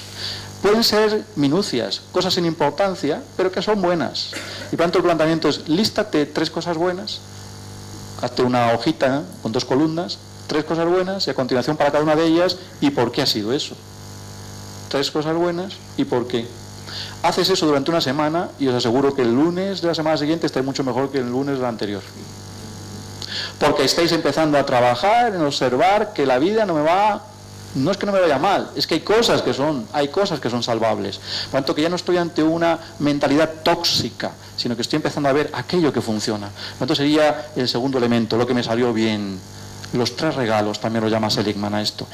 Pueden ser minucias, cosas sin importancia, pero que son buenas. Y por tanto el planteamiento es, lístate 3 cosas buenas, hazte una hojita con 2 columnas, 3 cosas buenas, y a continuación para cada una de ellas, ¿y por qué ha sido eso? 3 cosas buenas, ¿y por qué? Haces eso durante una semana y os aseguro que el lunes de la semana siguiente estáis mucho mejor que el lunes de la anterior. Porque estáis empezando a trabajar en observar que la vida no es que no me vaya mal, es que hay cosas que son salvables. Por tanto, que ya no estoy ante una mentalidad tóxica, sino que estoy empezando a ver aquello que funciona. Por tanto, sería el segundo elemento, lo que me salió bien. Los 3 regalos, también lo llama Seligman a esto.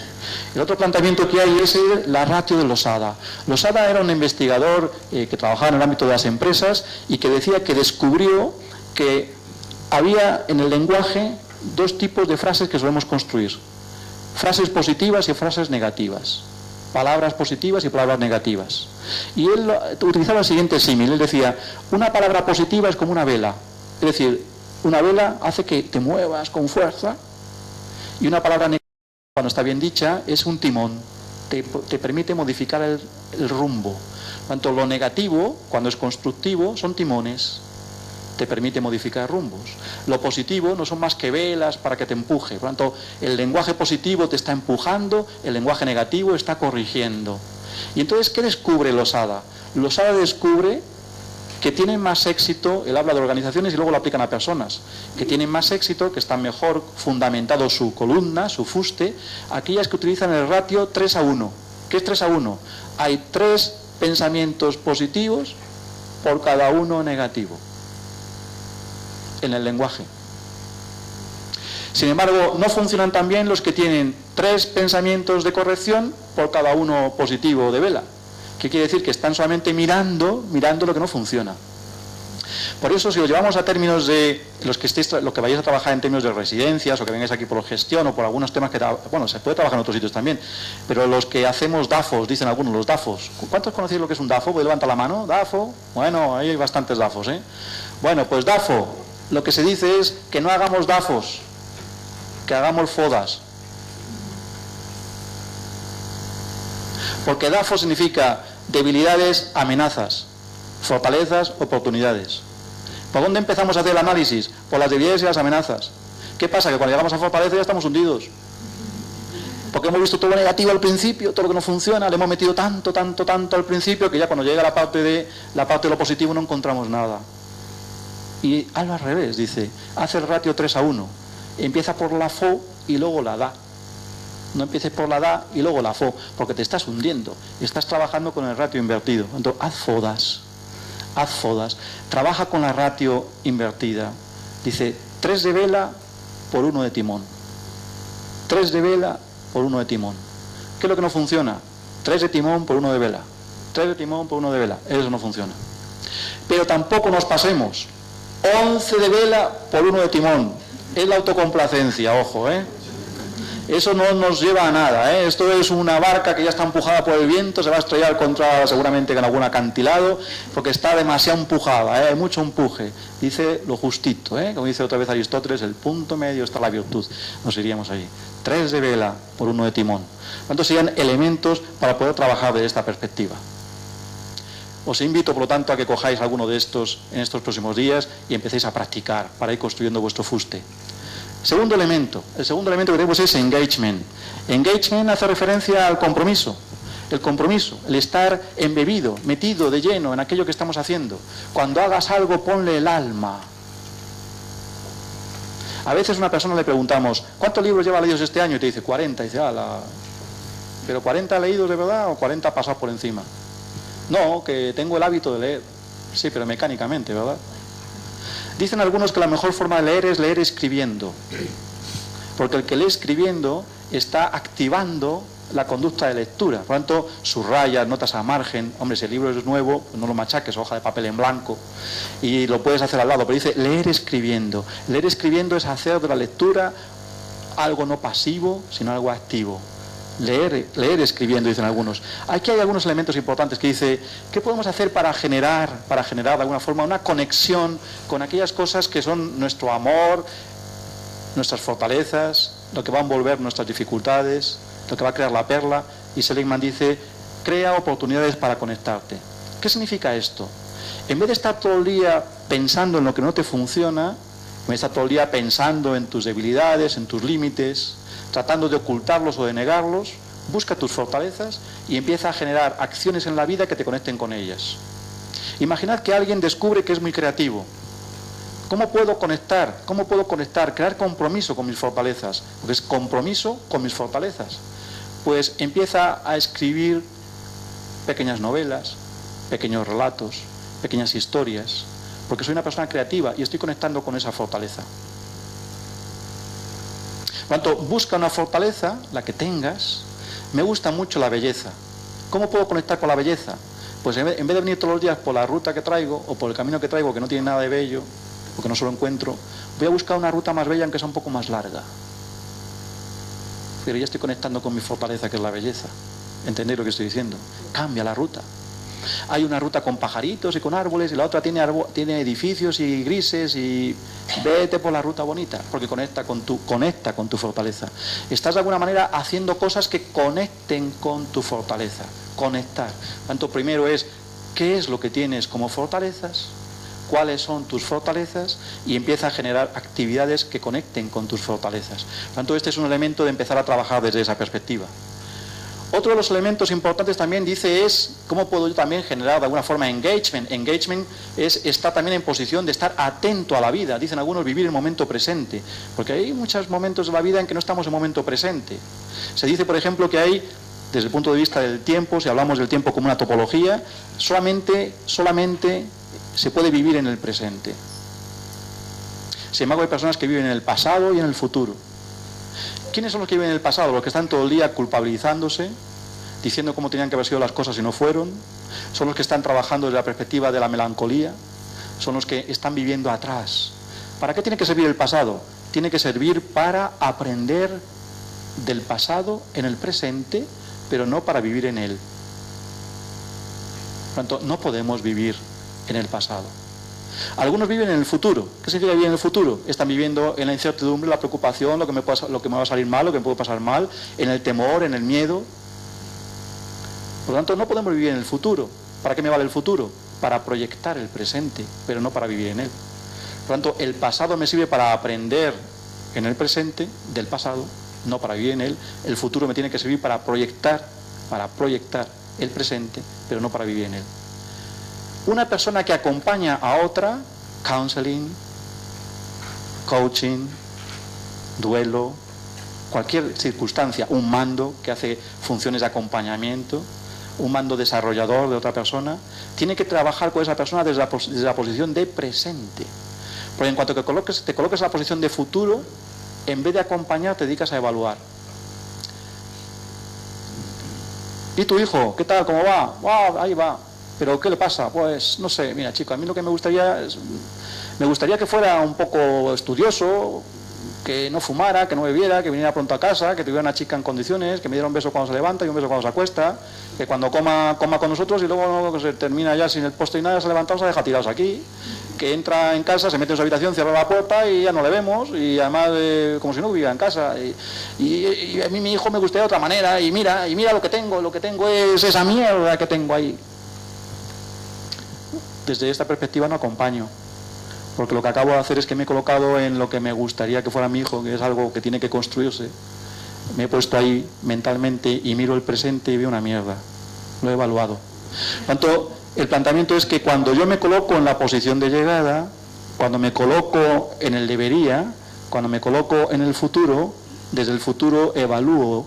El otro planteamiento que hay es la ratio de Losada. Losada era un investigador que trabajaba en el ámbito de las empresas y que decía que descubrió que había en el lenguaje 2 tipos de frases que solemos construir. Frases positivas y frases negativas. Palabras positivas y palabras negativas. Y él utilizaba el siguiente símil. Él decía, una palabra positiva es como una vela. Es decir, una vela hace que te muevas con fuerza. Y una palabra negativa, cuando está bien dicha, es un timón. Te permite modificar el rumbo. Por tanto, lo negativo, cuando es constructivo, son timones. Te permite modificar rumbos. Lo positivo no son más que velas para que te empuje. Por tanto, el lenguaje positivo te está empujando, el lenguaje negativo está corrigiendo. Y entonces, ¿qué descubre Losada? Losada descubre que tienen más éxito, él habla de organizaciones y luego lo aplican a personas, que tienen más éxito, que están mejor fundamentado su columna, su fuste, aquellas que utilizan el ratio 3:1. ¿Qué es 3:1? Hay 3 pensamientos positivos por cada uno negativo en el lenguaje. Sin embargo, no funcionan tan bien los que tienen 3 pensamientos de corrección por cada uno positivo de vela. ¿Qué quiere decir? Que están solamente mirando lo que no funciona. Por eso, si lo llevamos a términos de los que vayáis a trabajar en términos de residencias o que vengáis aquí por gestión o por algunos temas se puede trabajar en otros sitios también, pero los que hacemos DAFOs, dicen algunos, los DAFOs. ¿Cuántos conocéis lo que es un DAFO? ¿Voy a levantar la mano? ¿DAFO? Bueno, ahí hay bastantes DAFOs, ¿eh? Bueno, pues DAFO, lo que se dice es que no hagamos DAFOs, que hagamos FODAS. Porque DAFO significa debilidades, amenazas, fortalezas, oportunidades. ¿Por dónde empezamos a hacer el análisis? Por las debilidades y las amenazas. ¿Qué pasa? Que cuando llegamos a fortaleza ya estamos hundidos. Porque hemos visto todo lo negativo al principio, todo lo que no funciona, le hemos metido tanto al principio que ya cuando llega la parte de lo positivo no encontramos nada. Y algo al revés, dice, hace el ratio 3:1. Empieza por la FO y luego la DA. No empieces por la DA y luego la FO, porque te estás hundiendo. Estás trabajando con el ratio invertido. Entonces, haz FODAS. Trabaja con la ratio invertida. Dice, 3 de vela por 1 de timón. 3 de vela por 1 de timón. ¿Qué es lo que no funciona? 3 de timón por 1 de vela. 3 de timón por 1 de vela. Eso no funciona. Pero tampoco nos pasemos. 11 de vela por 1 de timón. Es la autocomplacencia, ojo, Eso no nos lleva a nada, Esto es una barca que ya está empujada por el viento, se va a estrellar contra seguramente en algún acantilado, porque está demasiado empujada, hay mucho empuje. Dice lo justito, como dice otra vez Aristóteles, el punto medio está la virtud. Nos iríamos allí. 3 de vela por 1 de timón. ¿Cuántos serían elementos para poder trabajar desde esta perspectiva? Os invito, por lo tanto, a que cojáis alguno de estos en estos próximos días y empecéis a practicar para ir construyendo vuestro fuste. Segundo elemento, el segundo elemento que tenemos es engagement. Engagement hace referencia al compromiso. El compromiso, el estar embebido, metido de lleno en aquello que estamos haciendo. Cuando hagas algo, ponle el alma. A veces a una persona le preguntamos, ¿cuántos libros lleva leídos este año? Y te dice 40. Y dice, ¿pero 40 leídos de verdad o 40 pasados por encima? No, que tengo el hábito de leer. Sí, pero mecánicamente, ¿verdad? Dicen algunos que la mejor forma de leer es leer escribiendo. Porque el que lee escribiendo está activando la conducta de lectura. Por lo tanto, subrayas, notas a margen. Hombre, si el libro es nuevo, pues no lo machaques, hoja de papel en blanco. Y lo puedes hacer al lado. Pero dice leer escribiendo. Leer escribiendo es hacer de la lectura algo no pasivo, sino algo activo. Leer escribiendo, dicen algunos. Aquí hay algunos elementos importantes que dice, ¿qué podemos hacer para generar de alguna forma una conexión con aquellas cosas que son nuestro amor, nuestras fortalezas, lo que va a envolver nuestras dificultades, lo que va a crear la perla? Y Seligman dice, crea oportunidades para conectarte. ¿Qué significa esto? En vez de estar todo el día pensando en lo que no te funciona, en vez de estar todo el día pensando en tus debilidades, en tus límites, tratando de ocultarlos o de negarlos, busca tus fortalezas y empieza a generar acciones en la vida que te conecten con ellas. Imaginad que alguien descubre que es muy creativo. ¿Cómo puedo conectar? ¿Cómo puedo conectar? Crear compromiso con mis fortalezas. Porque es compromiso con mis fortalezas. Pues empieza a escribir pequeñas novelas, pequeños relatos, pequeñas historias, porque soy una persona creativa y estoy conectando con esa fortaleza. Por lo tanto, busca una fortaleza, la que tengas. Me gusta mucho la belleza. ¿Cómo puedo conectar con la belleza? Pues en vez de venir todos los días por la ruta que traigo, o por el camino que traigo, que no tiene nada de bello, porque no se lo encuentro, voy a buscar una ruta más bella, aunque sea un poco más larga. Pero ya estoy conectando con mi fortaleza, que es la belleza. ¿Entendéis lo que estoy diciendo? Cambia la ruta. Hay una ruta con pajaritos y con árboles, y la otra tiene edificios y grises, y vete por la ruta bonita, porque conecta con tu fortaleza. Estás de alguna manera haciendo cosas que conecten con tu fortaleza. Conectar. Tanto primero es, ¿qué es lo que tienes como fortalezas? ¿Cuáles son tus fortalezas? Y empieza a generar actividades que conecten con tus fortalezas. Tanto este es un elemento de empezar a trabajar desde esa perspectiva. Otro de los elementos importantes también dice es cómo puedo yo también generar de alguna forma engagement. Engagement es estar también en posición de estar atento a la vida. Dicen algunos vivir el momento presente, porque hay muchos momentos de la vida en que no estamos en momento presente. Se dice, por ejemplo, que hay, desde el punto de vista del tiempo, si hablamos del tiempo como una topología, solamente se puede vivir en el presente. Sin embargo, hay personas que viven en el pasado y en el futuro. ¿Quiénes son los que viven en el pasado? Los que están todo el día culpabilizándose, diciendo cómo tenían que haber sido las cosas y no fueron. Son los que están trabajando desde la perspectiva de la melancolía. Son los que están viviendo atrás. ¿Para qué tiene que servir el pasado? Tiene que servir para aprender del pasado en el presente, pero no para vivir en él. Por lo tanto, no podemos vivir en el pasado. Algunos viven en el futuro. ¿Qué significa vivir en el futuro? Están viviendo en la incertidumbre, la preocupación, lo que me va a salir mal, lo que me puede pasar mal, en el temor, en el miedo. Por lo tanto, no podemos vivir en el futuro. ¿Para qué me vale el futuro? Para proyectar el presente, pero no para vivir en él. Por lo tanto, el pasado me sirve para aprender en el presente del pasado, no para vivir en él. El futuro me tiene que servir para proyectar el presente, pero no para vivir en él. Una persona que acompaña a otra, counseling, coaching, duelo, cualquier circunstancia, un mando que hace funciones de acompañamiento, un mando desarrollador de otra persona, tiene que trabajar con esa persona desde la posición de presente. Porque en cuanto te coloques en la posición de futuro, en vez de acompañar, te dedicas a evaluar. ¿Y tu hijo? ¿Qué tal? ¿Cómo va? ¡Wow! Ahí va. ¿Pero qué le pasa? Pues no sé, mira chico, a mí lo que me gustaría es, Me gustaría que fuera un poco estudioso, que no fumara, que no bebiera, que viniera pronto a casa, que tuviera una chica en condiciones, que me diera un beso cuando se levanta y un beso cuando se acuesta, que cuando coma con nosotros y luego se termina ya sin el postre y nada, se ha levantado, se deja tirados aquí, que entra en casa, se mete en su habitación, cierra la puerta y ya no le vemos, y además como si no viviera en casa. Y a mí mi hijo me gustaría de otra manera, y mira lo que tengo es esa mierda que tengo ahí. Desde esta perspectiva no acompaño, porque lo que acabo de hacer es que me he colocado en lo que me gustaría que fuera mi hijo, que es algo que tiene que construirse. Me he puesto ahí mentalmente y miro el presente y veo una mierda. Lo he evaluado. Por tanto, el planteamiento es que cuando yo me coloco en la posición de llegada, cuando me coloco en el debería, cuando me coloco en el futuro, desde el futuro evalúo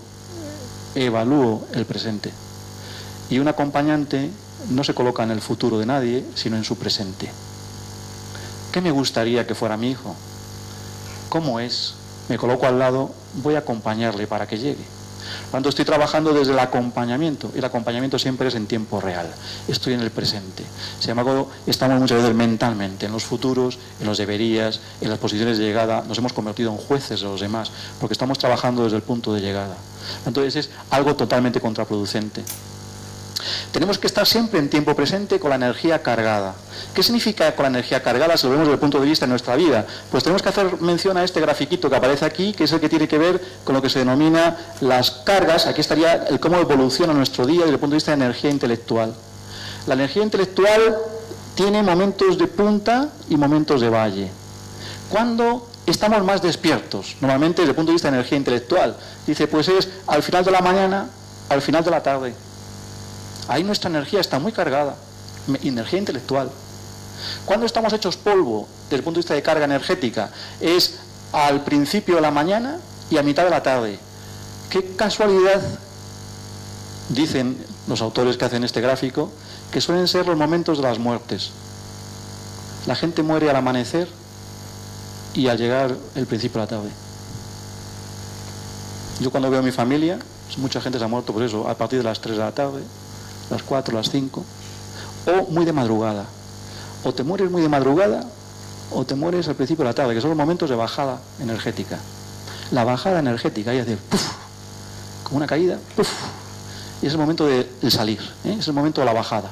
el presente. Y un acompañante no se coloca en el futuro de nadie, sino en su presente. ¿Qué me gustaría que fuera mi hijo? ¿Cómo es? Me coloco al lado, voy a acompañarle para que llegue. Cuando estoy trabajando desde el acompañamiento, y el acompañamiento siempre es en tiempo real, estoy en el presente. Sin embargo, estamos muchas veces mentalmente en los futuros, en los deberías, en las posiciones de llegada, nos hemos convertido en jueces de los demás, porque estamos trabajando desde el punto de llegada. Entonces es algo totalmente contraproducente. Tenemos que estar siempre en tiempo presente con la energía cargada. ¿Qué significa con la energía cargada si lo vemos desde el punto de vista de nuestra vida? Pues tenemos que hacer mención a este grafiquito que aparece aquí, que es el que tiene que ver con lo que se denomina las cargas. Aquí estaría el cómo evoluciona nuestro día desde el punto de vista de energía intelectual. La energía intelectual tiene momentos de punta y momentos de valle. ¿Cuándo estamos más despiertos? Normalmente desde el punto de vista de energía intelectual. Dice, pues es al final de la mañana, al final de la tarde. Ahí nuestra energía está muy cargada, energía intelectual. Cuando estamos hechos polvo, desde el punto de vista de carga energética, es al principio de la mañana y a mitad de la tarde. Qué casualidad, dicen los autores que hacen este gráfico, que suelen ser los momentos de las muertes. La gente muere al amanecer y al llegar el principio de la tarde. Yo cuando veo a mi familia, mucha gente se ha muerto por eso, a partir de las 3 de la tarde, las 4, las 5, o muy de madrugada. O te mueres muy de madrugada, o te mueres al principio de la tarde, que son los momentos de bajada energética. La bajada energética, es decir, ¡puf!, como una caída, ¡puf!, y es el momento de salir, es el momento de la bajada.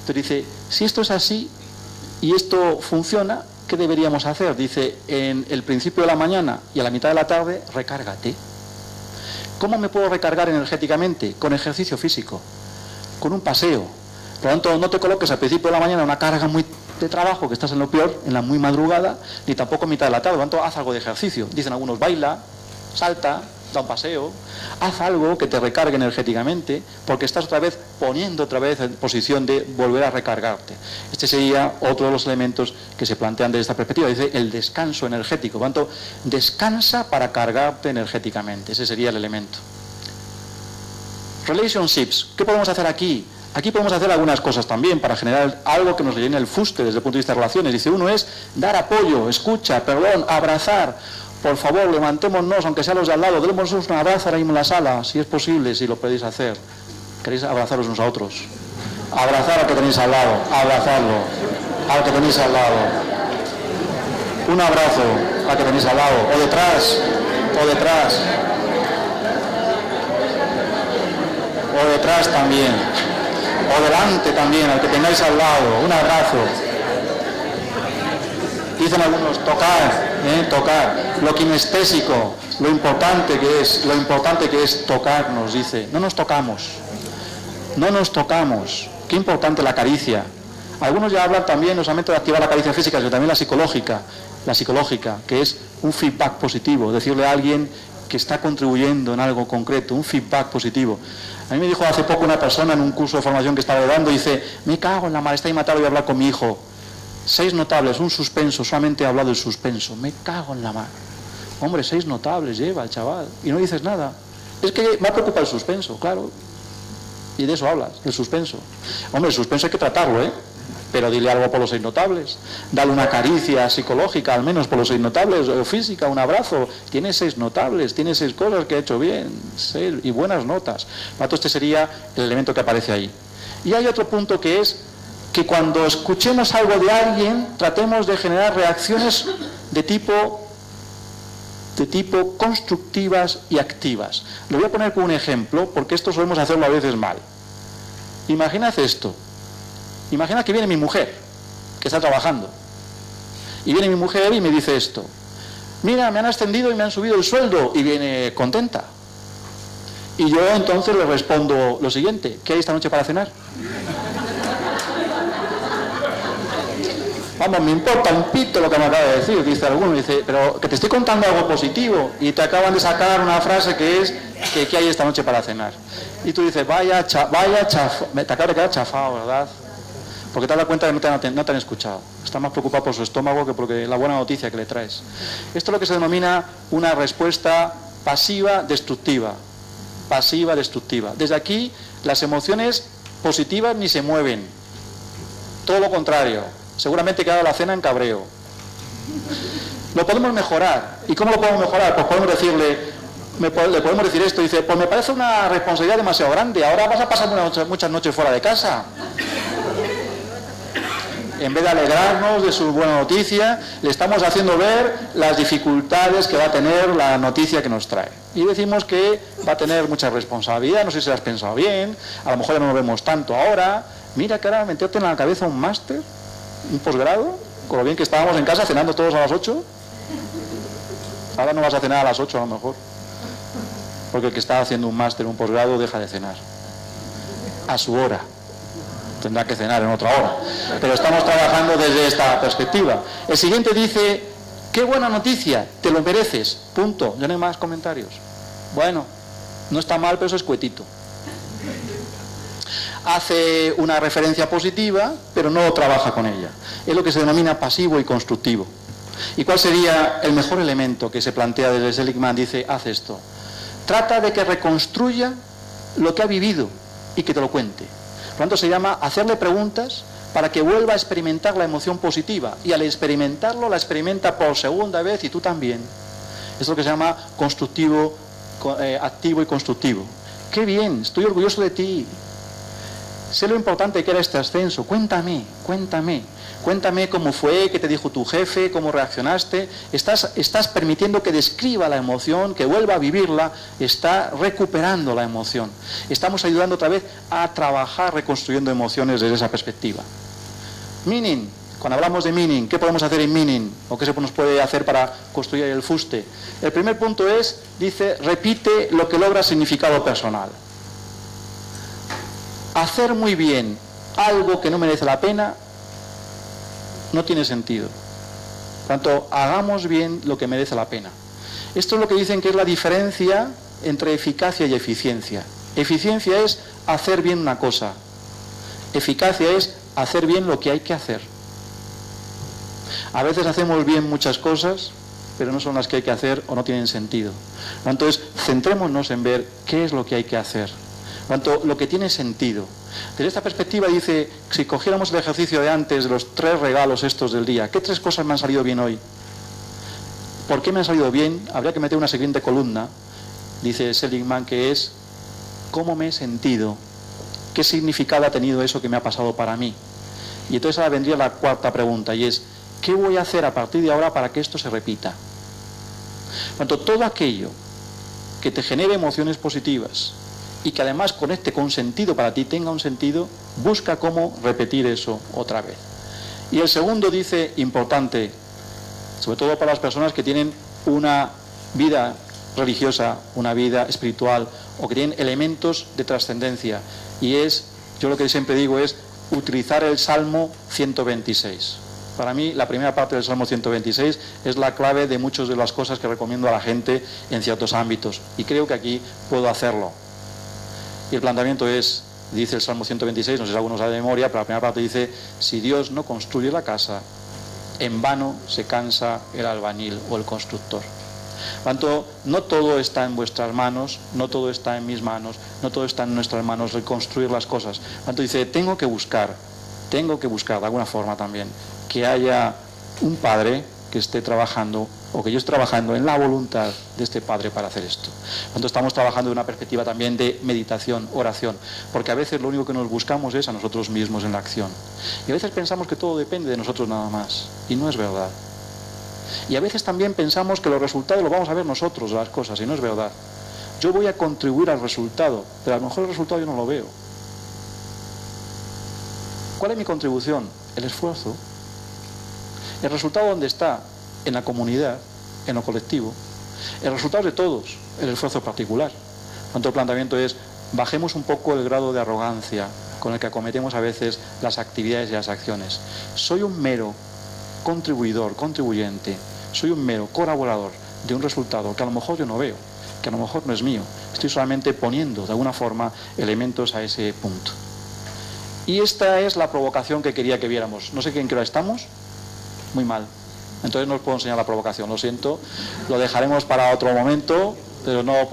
Entonces dice, si esto es así, y esto funciona, ¿qué deberíamos hacer? Dice, en el principio de la mañana y a la mitad de la tarde, recárgate. ¿Cómo me puedo recargar energéticamente? Con ejercicio físico, con un paseo. Por lo tanto, no te coloques al principio de la mañana una carga muy de trabajo, que estás en lo peor, en la muy madrugada, ni tampoco a mitad de la tarde. Por lo tanto, haz algo de ejercicio. Dicen algunos, baila, salta, da un paseo, haz algo que te recargue energéticamente, porque estás otra vez poniendo otra vez en posición de volver a recargarte. Este sería otro de los elementos que se plantean desde esta perspectiva. Dice el descanso energético. Por lo tanto, descansa para cargarte energéticamente. Ese sería el elemento. Relationships. ¿Qué podemos hacer aquí? Aquí podemos hacer algunas cosas también para generar algo que nos llene el fuste desde el punto de vista de relaciones. Dice, uno es dar apoyo, escucha, perdón, abrazar. Por favor, levantémonos, aunque sea los de al lado, démonos un abrazo ahora mismo en la sala, si es posible, si lo podéis hacer. ¿Queréis abrazaros unos a otros? Abrazar al que tenéis al lado, abrazarlo al que tenéis al lado. Un abrazo al que tenéis al lado, o detrás, o detrás. O detrás también, o delante también, al que tengáis al lado, un abrazo. Dicen algunos, tocar, lo kinestésico, lo importante que es tocarnos, dice. No nos tocamos, qué importante la caricia. Algunos ya hablan también no solamente de activar la caricia física, sino también la psicológica, que es un feedback positivo, decirle a alguien que está contribuyendo en algo concreto, un feedback positivo. A mí me dijo hace poco una persona en un curso de formación que estaba dando, dice, me cago en la mar, está ahí matado, voy a hablar con mi hijo. 6 notables, un suspenso, solamente he hablado del suspenso, me cago en la mar. Hombre, 6 notables lleva el chaval, y no dices nada. Es que me preocupa el suspenso, claro. Y de eso hablas, del suspenso. Hombre, el suspenso hay que tratarlo, pero dile algo por los 6 notables. Dale una caricia psicológica, al menos por los 6 notables, o física, un abrazo. Tiene 6 notables, tiene 6 cosas que ha hecho bien, 6, y buenas notas. Por tanto, este sería el elemento que aparece ahí. Y hay otro punto que es que cuando escuchemos algo de alguien tratemos de generar reacciones de tipo constructivas y activas. Lo voy a poner como un ejemplo porque esto solemos hacerlo a veces mal. Imaginad esto. Imagina que viene mi mujer, que está trabajando, y viene mi mujer y me dice esto: mira, me han ascendido y me han subido el sueldo, y viene contenta. Y yo entonces le respondo lo siguiente: ¿qué hay esta noche para cenar? Vamos, me importa un pito lo que me acaba de decir, dice alguno, dice, pero que te estoy contando algo positivo y te acaban de sacar una frase que es que ¿qué hay esta noche para cenar? Y tú dices, vaya chafado, te acabas de quedar chafado, ¿verdad? Porque te das cuenta que no te han escuchado. Estás más preocupado por su estómago que por la buena noticia que le traes. Esto es lo que se denomina una respuesta pasiva destructiva. Pasiva destructiva. Desde aquí las emociones positivas ni se mueven. Todo lo contrario. Seguramente queda la cena en cabreo. Lo podemos mejorar. ¿Y cómo lo podemos mejorar? Pues podemos decirle, le podemos decir esto, dice, pues me parece una responsabilidad demasiado grande, ahora vas a pasar muchas noches fuera de casa. En vez de alegrarnos de su buena noticia, le estamos haciendo ver las dificultades que va a tener la noticia que nos trae. Y decimos que va a tener mucha responsabilidad, no sé si lo has pensado bien, a lo mejor ya no lo vemos tanto ahora. Mira que ahora meterte en la cabeza un máster, un posgrado, con lo bien que estábamos en casa cenando todos a las 8. Ahora no vas a cenar a las 8 a lo mejor, porque el que está haciendo un máster, un posgrado, deja de cenar a su hora. Tendrá que cenar en otra hora, pero estamos trabajando desde esta perspectiva. El siguiente dice, qué buena noticia, te lo mereces, punto, ya no hay más comentarios. Bueno, no está mal, pero eso es cuetito. Hace una referencia positiva, pero no trabaja con ella. Es lo que se denomina pasivo y constructivo. ¿Y cuál sería el mejor elemento que se plantea desde Seligman? Dice, haz esto. Trata de que reconstruya lo que ha vivido y que te lo cuente. Por lo tanto, se llama hacerle preguntas para que vuelva a experimentar la emoción positiva. Y al experimentarlo, la experimenta por segunda vez y tú también. Es lo que se llama constructivo, activo y constructivo. ¡Qué bien! Estoy orgulloso de ti. Sé lo importante que era este ascenso. Cuéntame cómo fue, qué te dijo tu jefe, cómo reaccionaste. Estás permitiendo que describa la emoción, que vuelva a vivirla, está recuperando la emoción. Estamos ayudando otra vez a trabajar reconstruyendo emociones desde esa perspectiva. Meaning, cuando hablamos de meaning, ¿qué podemos hacer en meaning? ¿O qué se nos puede hacer para construir el fuste? El primer punto es, dice, repite lo que logra significado personal. Hacer muy bien algo que no merece la pena no tiene sentido. Por tanto, hagamos bien lo que merece la pena. Esto es lo que dicen que es la diferencia entre eficacia y eficiencia. Eficiencia es hacer bien una cosa. Eficacia es hacer bien lo que hay que hacer. A veces hacemos bien muchas cosas, pero no son las que hay que hacer o no tienen sentido. Entonces, centrémonos en ver qué es lo que hay que hacer. Por tanto, lo que tiene sentido. Desde esta perspectiva dice, si cogiéramos el ejercicio de antes, de los 3 regalos estos del día, ¿qué 3 cosas me han salido bien hoy? ¿Por qué me han salido bien? Habría que meter una siguiente columna, dice Seligman, que es ¿cómo me he sentido? ¿Qué significado ha tenido eso que me ha pasado para mí? Y entonces ahora vendría la 4ª pregunta, y es, ¿qué voy a hacer a partir de ahora para que esto se repita? Por tanto, todo aquello que te genere emociones positivas, y que además conecte con sentido para ti, tenga un sentido, busca cómo repetir eso otra vez. Y el segundo dice, importante, sobre todo para las personas que tienen una vida religiosa, una vida espiritual, o que tienen elementos de trascendencia, y es, yo lo que siempre digo es, utilizar el Salmo 126. Para mí, la primera parte del Salmo 126 es la clave de muchas de las cosas que recomiendo a la gente en ciertos ámbitos, y creo que aquí puedo hacerlo. Y el planteamiento es, dice el Salmo 126, no sé si alguno sabe de memoria, pero la primera parte dice, si Dios no construye la casa, en vano se cansa el albañil o el constructor. Por tanto, no todo está en vuestras manos, no todo está en mis manos, no todo está en nuestras manos, reconstruir las cosas. Por tanto, dice, tengo que buscar de alguna forma también, que haya un padre que esté trabajando o que yo esté trabajando en la voluntad de este Padre para hacer esto. Cuando estamos trabajando de una perspectiva también de meditación, oración, porque a veces lo único que nos buscamos es a nosotros mismos en la acción. Y a veces pensamos que todo depende de nosotros nada más, y no es verdad. Y a veces también pensamos que los resultados los vamos a ver nosotros, las cosas, y no es verdad. Yo voy a contribuir al resultado, pero a lo mejor el resultado yo no lo veo. ¿Cuál es mi contribución? El esfuerzo. ¿El resultado dónde está? En la comunidad, en lo colectivo. El resultado es de todos, el esfuerzo particular. Cuanto el planteamiento es, bajemos un poco el grado de arrogancia con el que acometemos a veces las actividades y las acciones. Soy un mero contribuidor, contribuyente, soy un mero colaborador de un resultado que a lo mejor yo no veo, que a lo mejor no es mío. Estoy solamente poniendo de alguna forma elementos a ese punto. Y esta es la provocación que quería que viéramos. No sé en qué hora estamos. Muy mal. Entonces no os puedo enseñar la provocación, lo siento. Lo dejaremos para otro momento, pero no lo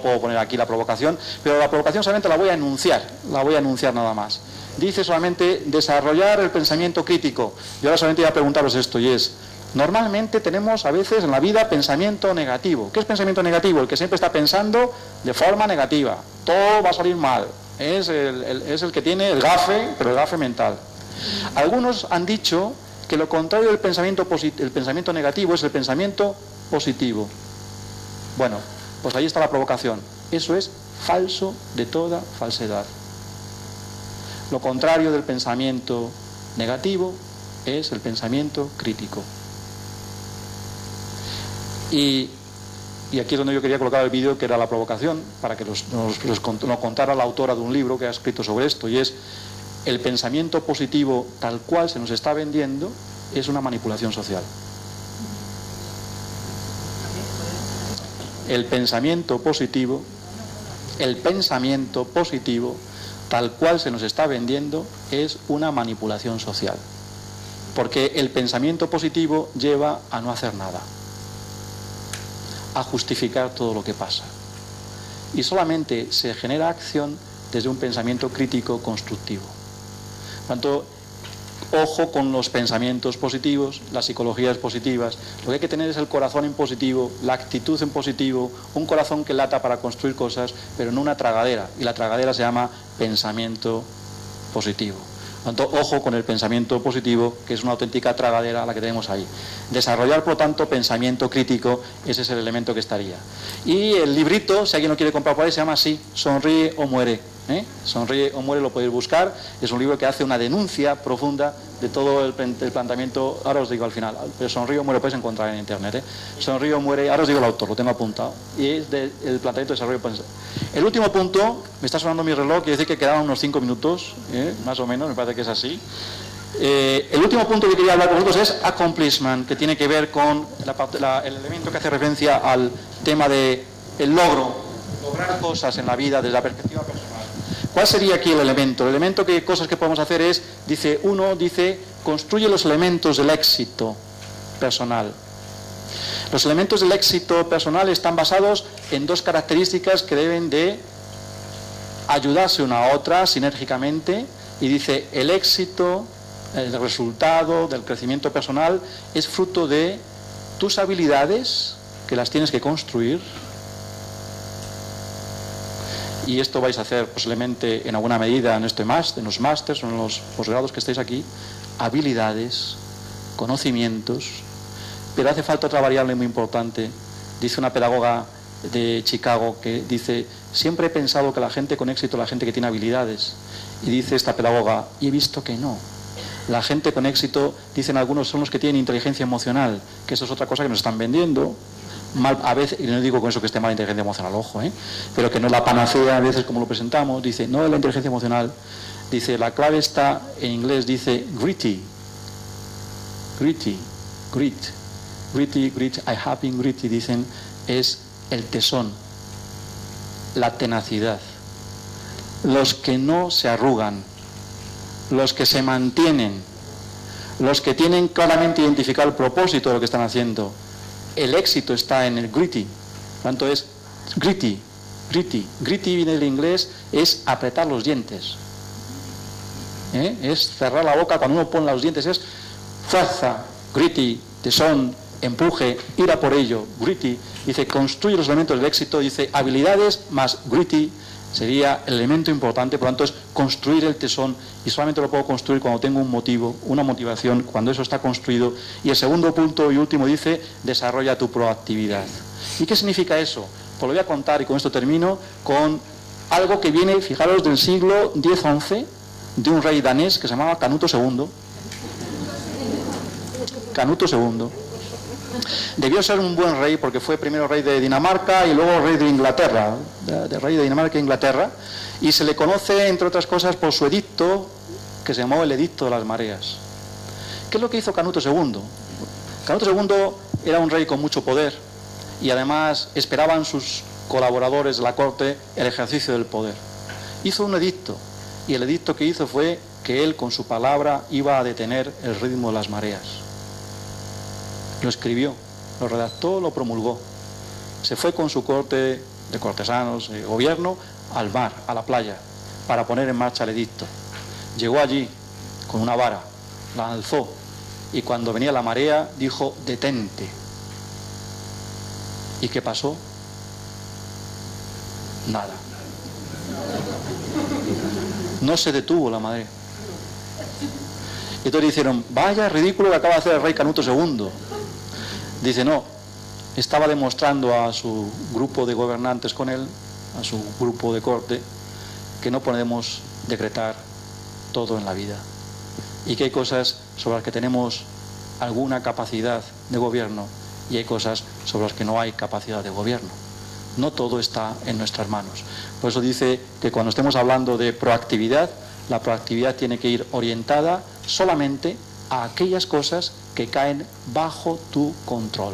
puedo poner aquí la provocación. Pero la provocación solamente la voy a enunciar nada más. Dice solamente desarrollar el pensamiento crítico. Yo ahora solamente voy a preguntaros esto, y es, normalmente tenemos a veces en la vida pensamiento negativo. ¿Qué es pensamiento negativo? El que siempre está pensando de forma negativa. Todo va a salir mal. Es el que tiene el gafe, pero el gafe mental. Algunos han dicho que lo contrario del pensamiento negativo es el pensamiento positivo. Bueno, pues ahí está la provocación. Eso es falso de toda falsedad. Lo contrario del pensamiento negativo es el pensamiento crítico. Y aquí es donde yo quería colocar el vídeo, que era la provocación, para que nos contara la autora de un libro que ha escrito sobre esto, y es: el pensamiento positivo tal cual se nos está vendiendo es una manipulación social. El pensamiento positivo tal cual se nos está vendiendo es una manipulación social. Porque el pensamiento positivo lleva a no hacer nada, a justificar todo lo que pasa. Y solamente se genera acción desde un pensamiento crítico constructivo. Por tanto, ojo con los pensamientos positivos, las psicologías positivas. Lo que hay que tener es el corazón en positivo, la actitud en positivo, un corazón que lata para construir cosas, pero no una tragadera. Y la tragadera se llama pensamiento positivo. Por tanto, ojo con el pensamiento positivo, que es una auténtica tragadera la que tenemos ahí. Desarrollar, por lo tanto, pensamiento crítico, ese es el elemento que estaría. Y el librito, si alguien lo quiere comprar por ahí, se llama así: Sonríe o muere. Sonríe o muere, lo podéis buscar. Es un libro que hace una denuncia profunda de todo el planteamiento. Ahora os digo al final, pero Sonríe o muere lo podéis encontrar en internet. Sonríe o muere, ahora os digo el autor, lo tengo apuntado, y es el planteamiento de desarrollo. El último punto, me está sonando mi reloj, quiere decir que quedaban unos 5 minutos, más o menos, me parece que es así. El último punto que quería hablar con vosotros es accomplishment, que tiene que ver con el elemento que hace referencia al tema de el lograr cosas en la vida desde la perspectiva personal. ¿Cuál sería aquí el elemento? El elemento que cosas que podemos hacer es, dice, construye los elementos del éxito personal. Los elementos del éxito personal están basados en dos características que deben de ayudarse una a otra sinérgicamente, y dice, el éxito, el resultado del crecimiento personal es fruto de tus habilidades, que las tienes que construir. Y esto vais a hacer posiblemente en alguna medida en en los másters o en los posgrados que estéis aquí, habilidades, conocimientos, pero hace falta otra variable muy importante. Dice una pedagoga de Chicago que dice, siempre he pensado que la gente con éxito es la gente que tiene habilidades, y dice esta pedagoga, y he visto que no. La gente con éxito, dicen algunos, son los que tienen inteligencia emocional, que eso es otra cosa que nos están vendiendo. Mal, a veces, y no digo con eso que esté mal la inteligencia emocional, ojo, pero que no es la panacea a veces como lo presentamos. Dice, no es la inteligencia emocional, dice, la clave está en inglés, dice grit, I have been gritty, dicen, es el tesón, la tenacidad, los que no se arrugan, los que se mantienen, los que tienen claramente identificado el propósito de lo que están haciendo. El éxito está en el gritty. Tanto es gritty. Gritty viene del inglés, es apretar los dientes. Es cerrar la boca cuando uno pone los dientes, es fuerza, gritty, tesón, empuje, ir a por ello, gritty, dice, construye los elementos del éxito, dice, habilidades más gritty sería el elemento importante, por lo tanto es construir el tesón, y solamente lo puedo construir cuando tengo un motivo, una motivación, cuando eso está construido. Y el segundo punto y último dice, desarrolla tu proactividad. ¿Y qué significa eso? Pues lo voy a contar, y con esto termino, con algo que viene, fijaros, del siglo X-XI, de un rey danés que se llamaba Canuto II. Canuto II. Debió ser un buen rey porque fue primero rey de Dinamarca y luego rey de Inglaterra, de rey de Dinamarca e Inglaterra, y se le conoce, entre otras cosas, por su edicto, que se llamó el Edicto de las Mareas. ¿Qué es lo que hizo Canuto II? Canuto II era un rey con mucho poder y además esperaban sus colaboradores de la corte el ejercicio del poder. Hizo un edicto, y el edicto que hizo fue que él con su palabra iba a detener el ritmo de las mareas. Lo escribió, lo redactó, lo promulgó. Se fue con su corte de cortesanos, de gobierno, al mar, a la playa, para poner en marcha el edicto. Llegó allí con una vara, la alzó, y cuando venía la marea dijo, detente. ¿Y qué pasó? Nada. No se detuvo la marea. Y entonces dijeron, vaya ridículo que acaba de hacer el rey Canuto II. Dice, no, estaba demostrando a su grupo de gobernantes con él, a su grupo de corte, que no podemos decretar todo en la vida. Y que hay cosas sobre las que tenemos alguna capacidad de gobierno y hay cosas sobre las que no hay capacidad de gobierno. No todo está en nuestras manos. Por eso dice que cuando estemos hablando de proactividad, la proactividad tiene que ir orientada solamente a aquellas cosas que caen bajo tu control.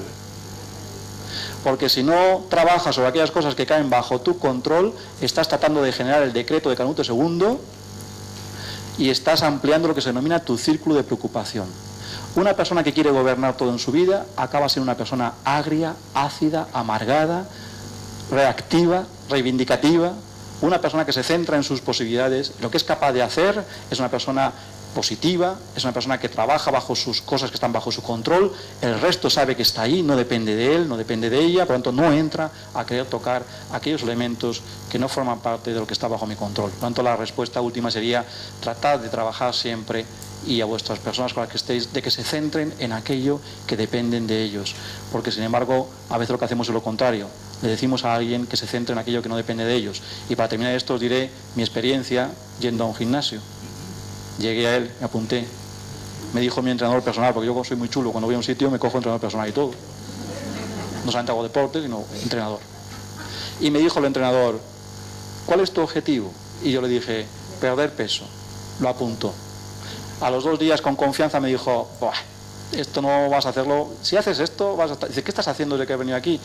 Porque si no trabajas sobre aquellas cosas que caen bajo tu control, estás tratando de generar el decreto de Canuto II y estás ampliando lo que se denomina tu círculo de preocupación. Una persona que quiere gobernar todo en su vida acaba siendo una persona agria, ácida, amargada, reactiva, reivindicativa. Una persona que se centra en sus posibilidades, lo que es capaz de hacer, es una persona positiva, es una persona que trabaja bajo sus cosas que están bajo su control, el resto sabe que está ahí, no depende de él, no depende de ella, por lo tanto no entra a querer tocar aquellos elementos que no forman parte de lo que está bajo mi control. Por lo tanto la respuesta última sería tratar de trabajar siempre, y a vuestras personas con las que estéis, de que se centren en aquello que dependen de ellos, porque sin embargo a veces lo que hacemos es lo contrario, le decimos a alguien que se centre en aquello que no depende de ellos. Y para terminar esto os diré mi experiencia yendo a un gimnasio. Llegué a él, me apunté, me dijo mi entrenador personal, porque yo soy muy chulo, cuando voy a un sitio me cojo entrenador personal y todo, no solamente hago deporte, sino entrenador. Y me dijo el entrenador, ¿cuál es tu objetivo? Y yo le dije, perder peso. Lo apuntó. A los 2 días con confianza me dijo, buah, esto no vas a hacerlo, si haces esto vas a estar... Dice, ¿qué estás haciendo desde que he venido aquí?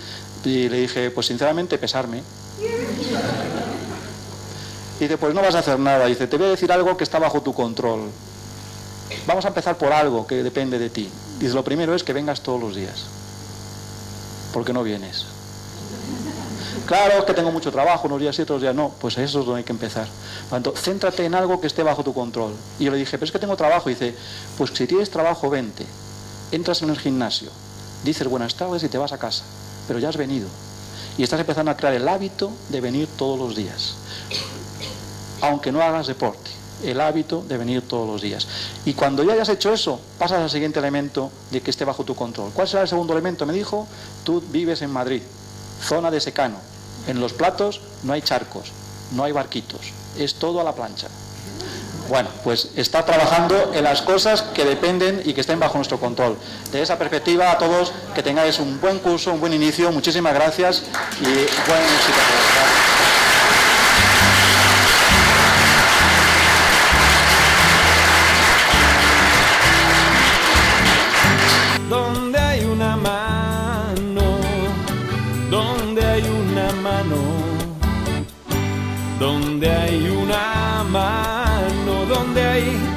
Y le dije, pues sinceramente pesarme. Dice, pues no vas a hacer nada. Dice, te voy a decir algo que está bajo tu control. Vamos a empezar por algo que depende de ti. Dice, lo primero es que vengas todos los días. ¿Por qué no vienes? Claro, es que tengo mucho trabajo, unos días sí, otros días no. Pues eso es donde hay que empezar. Por lo tanto, céntrate en algo que esté bajo tu control. Y yo le dije, pero es que tengo trabajo. Dice, pues si tienes trabajo, vente. Entras en el gimnasio, dices buenas tardes y te vas a casa. Pero ya has venido. Y estás empezando a crear el hábito de venir todos los días. Aunque no hagas deporte. El hábito de venir todos los días. Y cuando ya hayas hecho eso, pasas al siguiente elemento de que esté bajo tu control. ¿Cuál será el segundo elemento? Me dijo, tú vives en Madrid, zona de secano. En los platos no hay charcos, no hay barquitos, es todo a la plancha. Bueno, pues está trabajando en las cosas que dependen y que estén bajo nuestro control. De esa perspectiva, a todos, que tengáis un buen curso, un buen inicio, muchísimas gracias y buen éxito. Donde hay una mano, donde hay una mano, donde hay una mano, donde hay